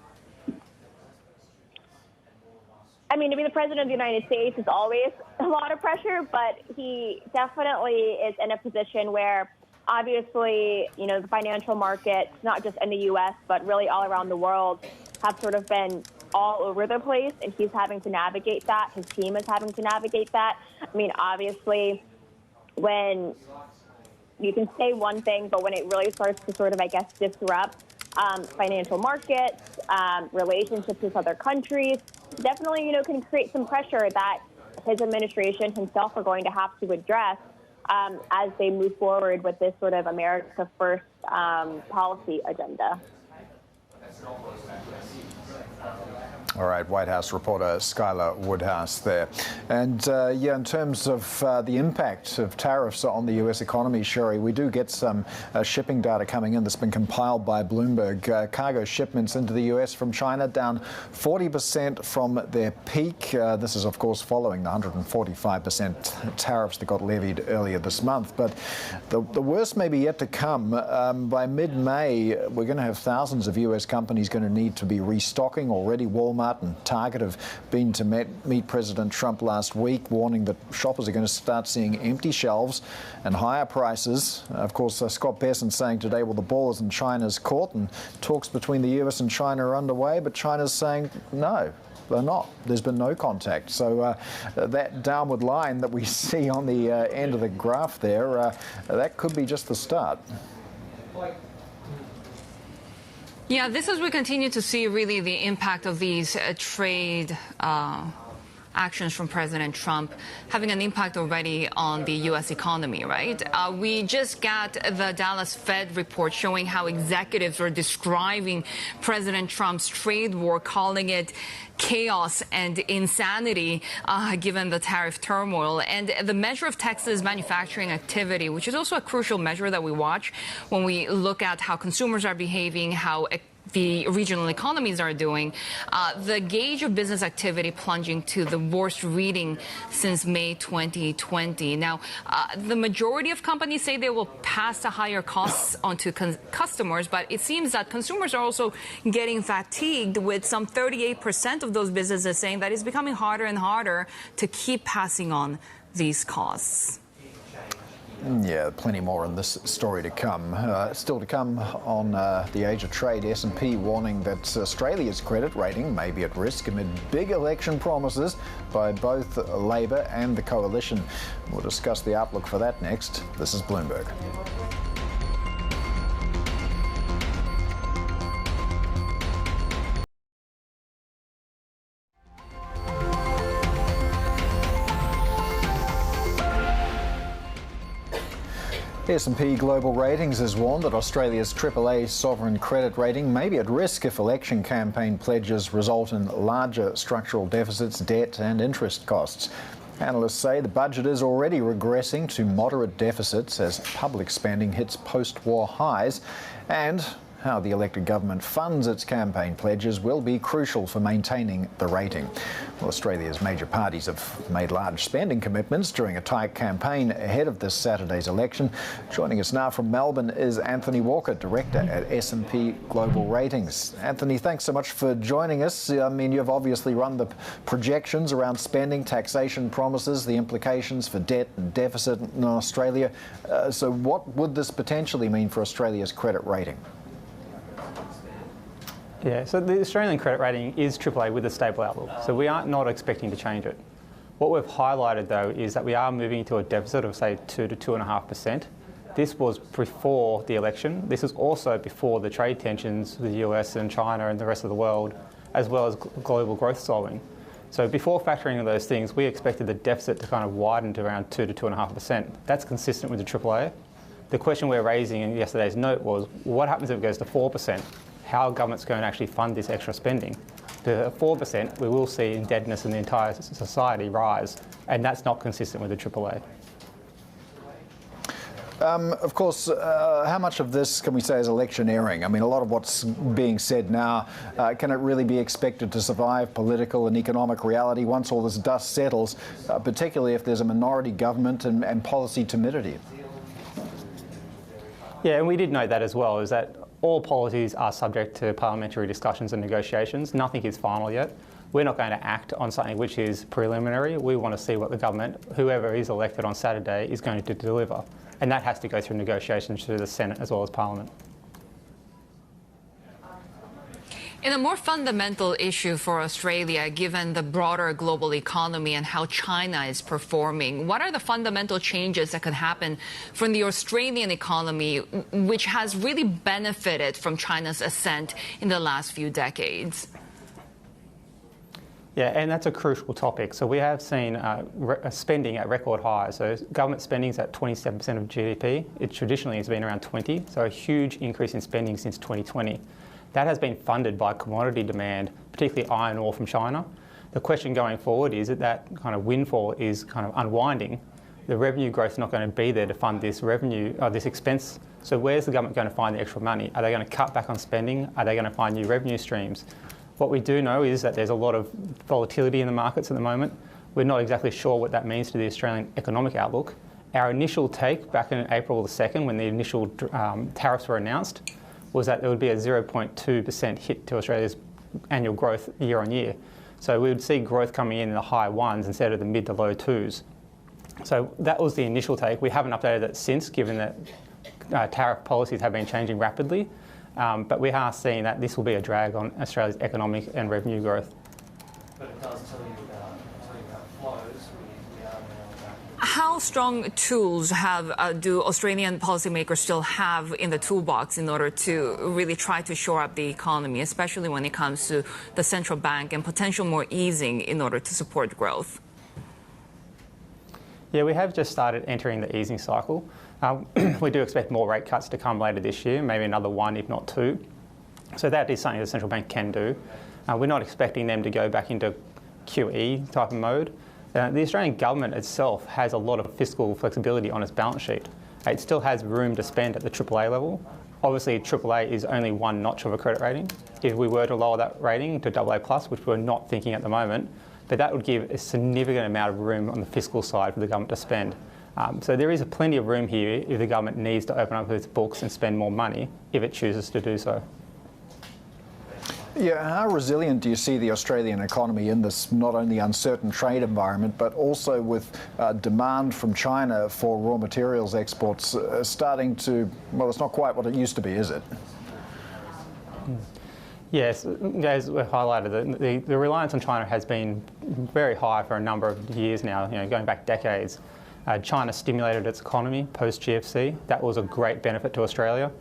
[SPEAKER 19] I mean, to be the president of the United States is always a lot of pressure, but he definitely is in a position where obviously, the financial markets, not just in the U.S., but really all around the world, have sort of been all over the place, and he's having to navigate that. His team is having to navigate that. I mean, obviously, when you can say one thing, but when it really starts to sort of, I guess, disrupt financial markets, relationships with other countries, definitely, can create some pressure that his administration himself are going to have to address as they move forward with this sort of America First policy agenda.
[SPEAKER 14] All right, White House reporter Skylar Woodhouse there. And in terms of the impact of tariffs on the U.S. economy, Shery, we do get some shipping data coming in that's been compiled by Bloomberg. Cargo shipments into the U.S. from China down 40% from their peak. This is, of course, following the 145% tariffs that got levied earlier this month. But the worst may be yet to come. By mid-May, we're going to have thousands of U.S. companies going to need to be restocking. Already Walmart and Target have been to meet President Trump last week, warning that shoppers are going to start seeing empty shelves and higher prices. Of course, Scott Bessent saying today, well, the ball is in China's court and talks between the US and China are underway, but China's saying no. They're not. There's been no contact. So that downward line that we see on the end of the graph there, that could be just the start.
[SPEAKER 1] Yeah, this as we continue to see really the impact of these trade actions from President Trump having an impact already on the U.S. economy, right? We just got the Dallas Fed report showing how executives were describing President Trump's trade war, calling it chaos and insanity given the tariff turmoil. And the measure of Texas manufacturing activity, which is also a crucial measure that we watch when we look at how consumers are behaving, how the regional economies are doing. The gauge of business activity plunging to the worst reading since May 2020. Now, the majority of companies say they will pass the higher costs onto customers, but it seems that consumers are also getting fatigued, with some 38% of those businesses saying that it's becoming harder and harder to keep passing on these costs.
[SPEAKER 14] Yeah, plenty more in this story to come. Still to come on the age of trade, S&P warning that Australia's credit rating may be at risk amid big election promises by both Labor and the coalition. We'll discuss the outlook for that next. This is Bloomberg. S&P Global Ratings has warned that Australia's AAA sovereign credit rating may be at risk if election campaign pledges result in larger structural deficits, debt and interest costs. Analysts say the budget is already regressing to moderate deficits as public spending hits post-war highs, and how the elected government funds its campaign pledges will be crucial for maintaining the rating. Well, Australia's major parties have made large spending commitments during a tight campaign ahead of this Saturday's election. Joining us now from Melbourne is Anthony Walker, Director at S&P Global Ratings. Anthony, thanks so much for joining us. I mean, you've obviously run the projections around spending, taxation promises, the implications for debt and deficit in Australia. So what would this potentially mean for Australia's credit rating?
[SPEAKER 20] Yeah, so the Australian credit rating is AAA with a stable outlook, so we are not expecting to change it. What we've highlighted, though, is that we are moving to a deficit of, say, 2 to 2.5%. This was before the election. This is also before the trade tensions with the US and China and the rest of the world, as well as global growth slowing. So before factoring in those things, we expected the deficit to kind of widen to around 2 to 2.5%. That's consistent with the AAA. The question we're raising in yesterday's note was, what happens if it goes to 4%? How government's going to actually fund this extra spending? To 4%, we will see indebtedness in the entire society rise, and that's not consistent with the AAA.
[SPEAKER 14] Of course, how much of this can we say is electioneering? I mean, a lot of what's being said now, can it really be expected to survive political and economic reality once all this dust settles, particularly if there's a minority government and policy timidity?
[SPEAKER 20] Yeah, and we did note that as well, is that all policies are subject to parliamentary discussions and negotiations. Nothing is final yet. We're not going to act on something which is preliminary. We want to see what the government, whoever is elected on Saturday, is going to deliver. And that has to go through negotiations through the Senate as well as Parliament.
[SPEAKER 1] In a more fundamental issue for Australia, given the broader global economy and how China is performing, what are the fundamental changes that could happen from the Australian economy, which has really benefited from China's ascent in the last few decades?
[SPEAKER 20] Yeah, and that's a crucial topic. So we have seen spending at record highs. So government spending is at 27% of GDP. It traditionally has been around 20, so a huge increase in spending since 2020. That has been funded by commodity demand, particularly iron ore from China. The question going forward is that that kind of windfall is kind of unwinding. The revenue growth is not going to be there to fund this revenue, this expense. So where's the government going to find the extra money? Are they going to cut back on spending? Are they going to find new revenue streams? What we do know is that there's a lot of volatility in the markets at the moment. We're not exactly sure what that means to the Australian economic outlook. Our initial take back in April the 2nd, when the initial tariffs were announced, was that there would be a 0.2% hit to Australia's annual growth year on year. So we would see growth coming in the high ones instead of the mid to low twos. So that was the initial take. We haven't updated that since, given that tariff policies have been changing rapidly. But we are seeing that this will be a drag on Australia's economic and revenue growth.
[SPEAKER 21] But it does tell you about flows.
[SPEAKER 1] How strong tools do Australian policymakers still have in the toolbox in order to really try to shore up the economy, especially when it comes to the central bank and potential more easing in order to support growth?
[SPEAKER 20] Yeah, we have just started entering the easing cycle. We do expect more rate cuts to come later this year, maybe another one, if not two. So that is something the central bank can do. We're not expecting them to go back into QE type of mode. The Australian government itself has a lot of fiscal flexibility on its balance sheet. It still has room to spend at the AAA level. Obviously, AAA is only one notch of a credit rating. If we were to lower that rating to AA+, which we're not thinking at the moment, but that would give a significant amount of room on the fiscal side for the government to spend. So there is plenty of room here if the government needs to open up its books and spend more money if it chooses to do so.
[SPEAKER 14] Yeah, how resilient do you see the Australian economy in this not only uncertain trade environment, but also with demand from China for raw materials exports starting to, well, it's not quite what it used to be, is it?
[SPEAKER 20] Yes, as we highlighted, the reliance on China has been very high for a number of years now, going back decades. China stimulated its economy post-GFC. That was a great benefit to Australia.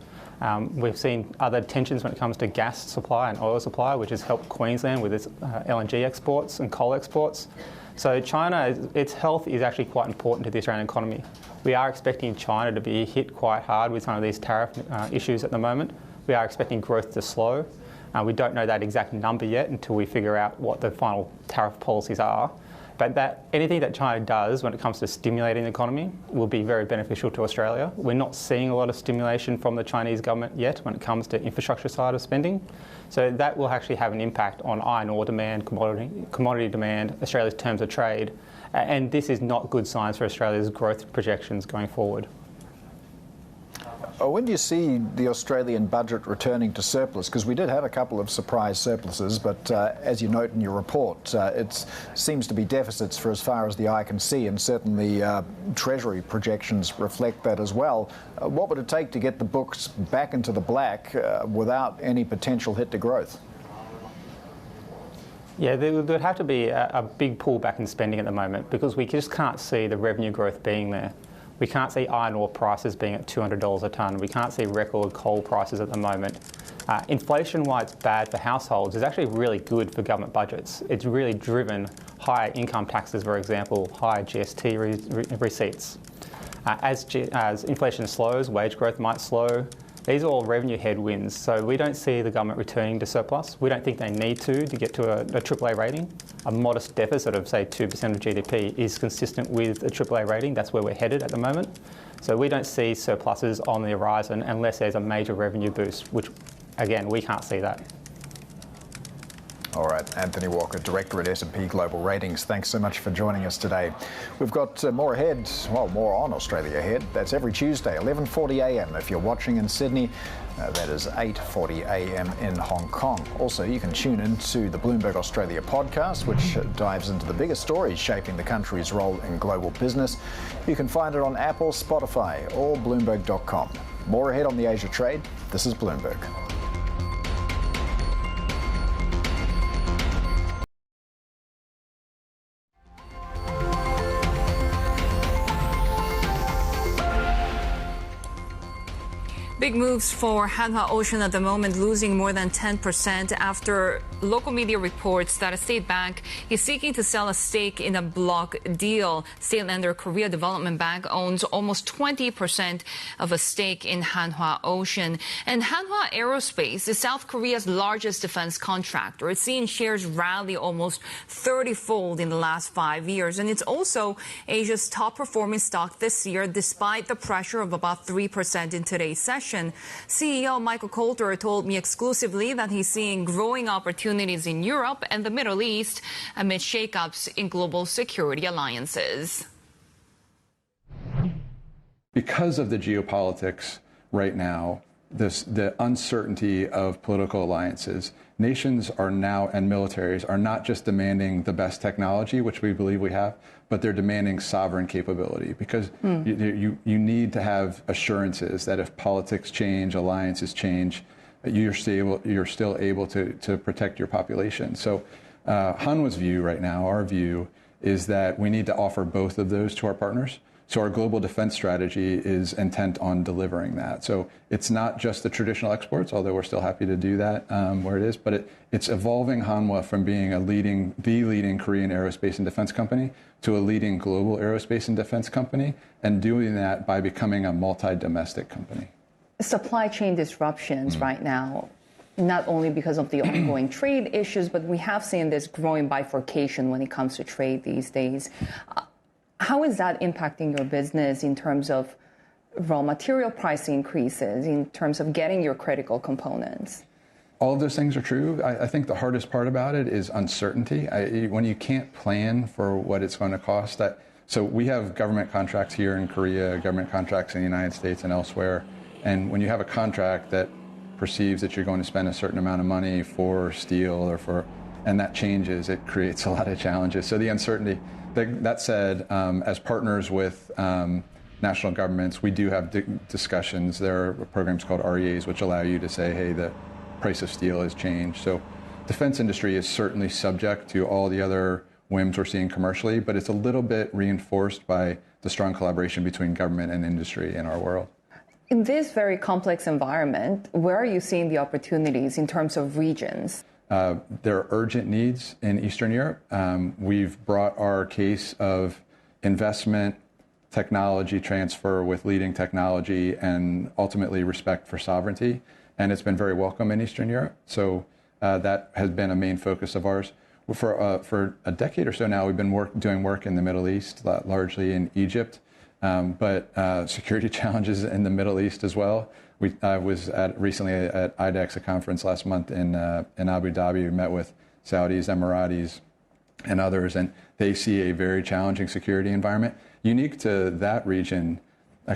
[SPEAKER 20] We've seen other tensions when it comes to gas supply and oil supply, which has helped Queensland with its LNG exports and coal exports. So China, its health is actually quite important to the Australian economy. We are expecting China to be hit quite hard with some of these tariff issues at the moment. We are expecting growth to slow. We don't know that exact number yet until we figure out what the final tariff policies are. But anything that China does when it comes to stimulating the economy will be very beneficial to Australia. We're not seeing a lot of stimulation from the Chinese government yet when it comes to infrastructure side of spending. So that will actually have an impact on iron ore demand, commodity demand, Australia's terms of trade. And this is not good signs for Australia's growth projections going forward.
[SPEAKER 14] When do you see the Australian budget returning to surplus? Because we did have a couple of surprise surpluses, but as you note in your report, it seems to be deficits for as far as the eye can see, and certainly Treasury projections reflect that as well. What would it take to get the books back into the black without any potential hit to growth?
[SPEAKER 20] Yeah, there would have to be a big pullback in spending at the moment because we just can't see the revenue growth being there. We can't see iron ore prices being at $200 a tonne. We can't see record coal prices at the moment. Inflation, while it's bad for households, is actually really good for government budgets. It's really driven higher income taxes, for example, higher GST receipts. As inflation slows, wage growth might slow. These are all revenue headwinds, so we don't see the government returning to surplus. We don't think they need to get to a AAA rating. A modest deficit of, say, 2% of GDP is consistent with a AAA rating. That's where we're headed at the moment. So we don't see surpluses on the horizon unless there's a major revenue boost, which, again, we can't see that.
[SPEAKER 14] All right, Anthony Walker, Director at S&P Global Ratings. Thanks so much for joining us today. We've got more ahead, well, more on Australia ahead. That's every Tuesday, 11:40 a.m. if you're watching in Sydney. That is 8:40 a.m. in Hong Kong. Also, you can tune in to the Bloomberg Australia podcast, which dives into the biggest stories shaping the country's role in global business. You can find it on Apple, Spotify, or Bloomberg.com. More ahead on the Asia Trade. This is Bloomberg.
[SPEAKER 1] Big moves for Hanwha Ocean at the moment, losing more than 10% after local media reports that a state bank is seeking to sell a stake in a block deal. State lender Korea Development Bank owns almost 20% of a stake in Hanwha Ocean. And Hanwha Aerospace is South Korea's largest defense contractor. It's seen shares rally almost 30-fold in the last 5 years. And it's also Asia's top-performing stock this year, despite the pressure of about 3% in today's session. CEO Michael Coulter told me exclusively that he's seeing growing opportunities in Europe and the Middle East amid shakeups in global security alliances.
[SPEAKER 9] Because of the geopolitics right now, the uncertainty of political alliances, nations are now, and militaries are not just demanding the best technology, which we believe we have, but they're demanding sovereign capability because you need to have assurances that if politics change, alliances change, you're still able to protect your population. So Hanwha's view right now, our view, is that we need to offer both of those to our partners. So our global defense strategy is intent on delivering that. So it's not just the traditional exports, although we're still happy to do that where it is, but it's evolving Hanwha from being the leading Korean aerospace and defense company to a leading global aerospace and defense company, and doing that by becoming a multi-domestic company.
[SPEAKER 2] Supply chain disruptions right now, not only because of the ongoing trade issues, but we have seen this growing bifurcation when it comes to trade these days. How is that impacting your business in terms of raw material price increases in terms of getting your critical components?
[SPEAKER 9] All of those things are true. I think the hardest part about it is uncertainty. When you can't plan for what it's going to cost. So we have government contracts here in Korea, government contracts in the United States and elsewhere. And when you have a contract that perceives that you're going to spend a certain amount of money for steel and that changes, it creates a lot of challenges. So the uncertainty. That said, as partners with national governments, we do have discussions. There are programs called REAs, which allow you to say, hey, the price of steel has changed. So defense industry is certainly subject to all the other whims we're seeing commercially, but it's a little bit reinforced by the strong collaboration between government and industry in our world.
[SPEAKER 2] In this very complex environment, where are you seeing the opportunities in terms of regions?
[SPEAKER 9] There are urgent needs in Eastern Europe. We've brought our case of investment, technology transfer with leading technology, and ultimately respect for sovereignty. And it's been very welcome in Eastern Europe. So that has been a main focus of ours. For a decade or so now, we've been doing work in the Middle East, largely in Egypt, but security challenges in the Middle East as well. I was recently at IDEX, a conference last month in Abu Dhabi. We met with Saudis, Emiratis, and others, and they see a very challenging security environment. Unique to that region,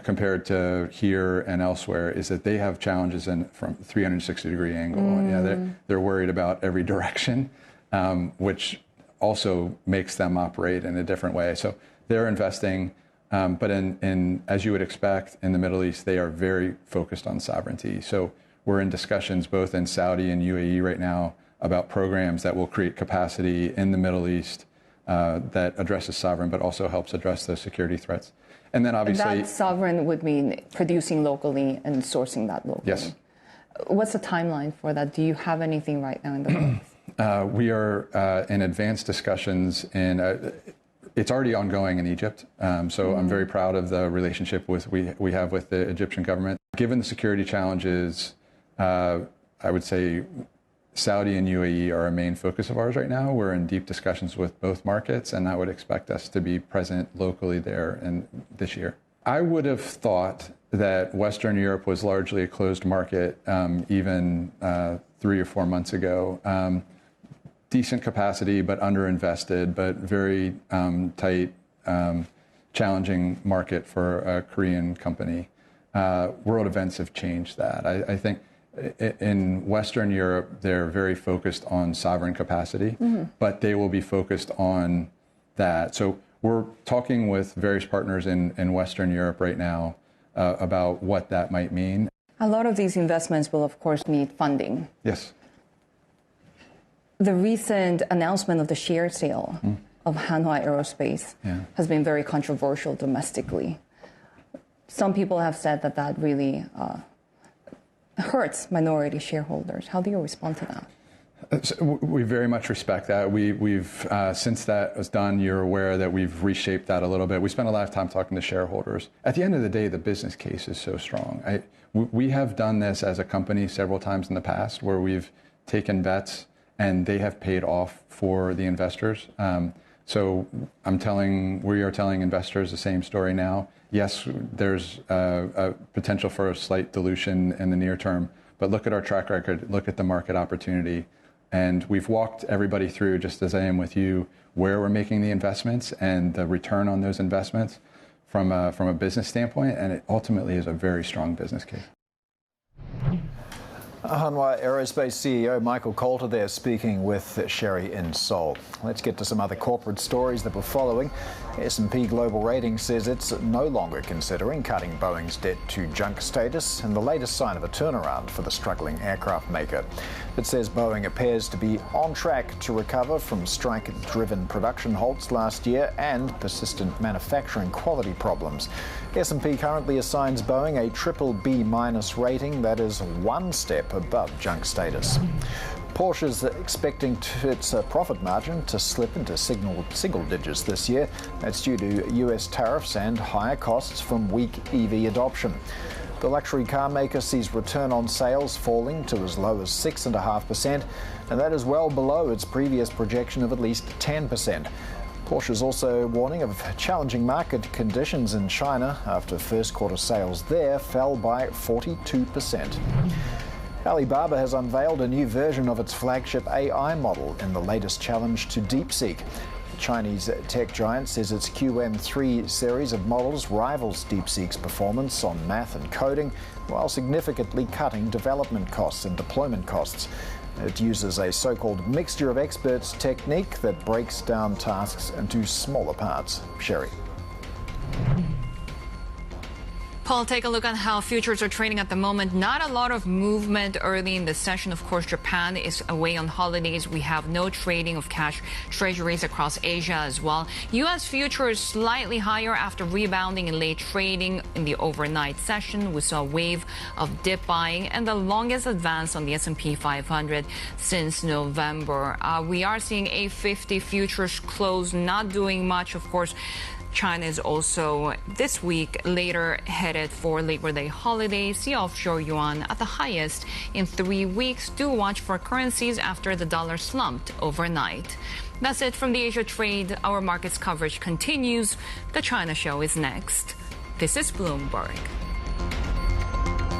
[SPEAKER 9] compared to here and elsewhere, is that they have challenges from 360-degree angle. They're worried about every direction, which also makes them operate in a different way. So they're investing, but as you would expect, in the Middle East, they are very focused on sovereignty. So we're in discussions both in Saudi and UAE right now about programs that will create capacity in the Middle East that addresses sovereign, but also helps address those security threats. And then obviously,
[SPEAKER 2] that sovereign would mean producing locally and sourcing that locally.
[SPEAKER 9] Yes.
[SPEAKER 2] What's the timeline for that? Do you have anything right now in the works?
[SPEAKER 9] We are in advanced discussions, and it's already ongoing in Egypt. So I'm very proud of the relationship we have with the Egyptian government. Given the security challenges, I would say Saudi and UAE are a main focus of ours right now. We're in deep discussions with both markets, and I would expect us to be present locally there this year. I would have thought that Western Europe was largely a closed market even 3 or 4 months ago. Decent capacity, but underinvested, but very tight, challenging market for a Korean company. World events have changed that. I think in Western Europe, they're very focused on sovereign capacity, but they will be focused on that. So we're talking with various partners in Western Europe right now about what that might mean.
[SPEAKER 2] A lot of these investments will, of course, need funding.
[SPEAKER 9] Yes.
[SPEAKER 2] The recent announcement of the share sale of Hanwha Aerospace has been very controversial domestically. Some people have said that really hurts minority shareholders. How do you respond to that?
[SPEAKER 9] So we very much respect that. We've since that was done, you're aware that we've reshaped that a little bit. We spent a lot of time talking to shareholders. At the end of the day, the business case is so strong. We have done this as a company several times in the past where we've taken bets and they have paid off for the investors. So we are telling investors the same story now. Yes, there's a potential for a slight dilution in the near term, but look at our track record, look at the market opportunity. And we've walked everybody through, just as I am with you, where we're making the investments and the return on those investments from a business standpoint, and it ultimately is a very strong business case.
[SPEAKER 14] Hanwha Aerospace CEO Michael Coulter there speaking with Shery in Seoul. Let's get to some other corporate stories that we're following. S&P Global Ratings says it's no longer considering cutting Boeing's debt to junk status, and the latest sign of a turnaround for the struggling aircraft maker. It says Boeing appears to be on track to recover from strike-driven production halts last year and persistent manufacturing quality problems. S&P currently assigns Boeing a BBB- rating, that is one step above junk status. Porsche's expecting its profit margin to slip into single digits this year. That's due to US tariffs and higher costs from weak EV adoption. The luxury car maker sees return on sales falling to as low as 6.5%, and that is well below its previous projection of at least 10%. Porsche is also warning of challenging market conditions in China after first quarter sales there fell by 42%. Alibaba has unveiled a new version of its flagship AI model in the latest challenge to DeepSeek. The Chinese tech giant says its QM3 series of models rivals DeepSeek's performance on math and coding, while significantly cutting development costs and deployment costs. It uses a so-called mixture of experts technique that breaks down tasks into smaller parts. Shery.
[SPEAKER 1] Paul, take a look at how futures are trading at the moment. Not a lot of movement early in the session. Of course, Japan is away on holidays. We have no trading of cash treasuries across Asia as well. U.S. futures slightly higher after rebounding in late trading in the overnight session. We saw a wave of dip buying and the longest advance on the S&P 500 since November. We are seeing A50 futures close, not doing much. Of course, China is also this week later headed for Labor Day holiday. See offshore yuan at the highest in 3 weeks. Do watch for currencies after the dollar slumped overnight. That's it from the Asia trade. Our markets coverage continues. The China show is next. This is Bloomberg.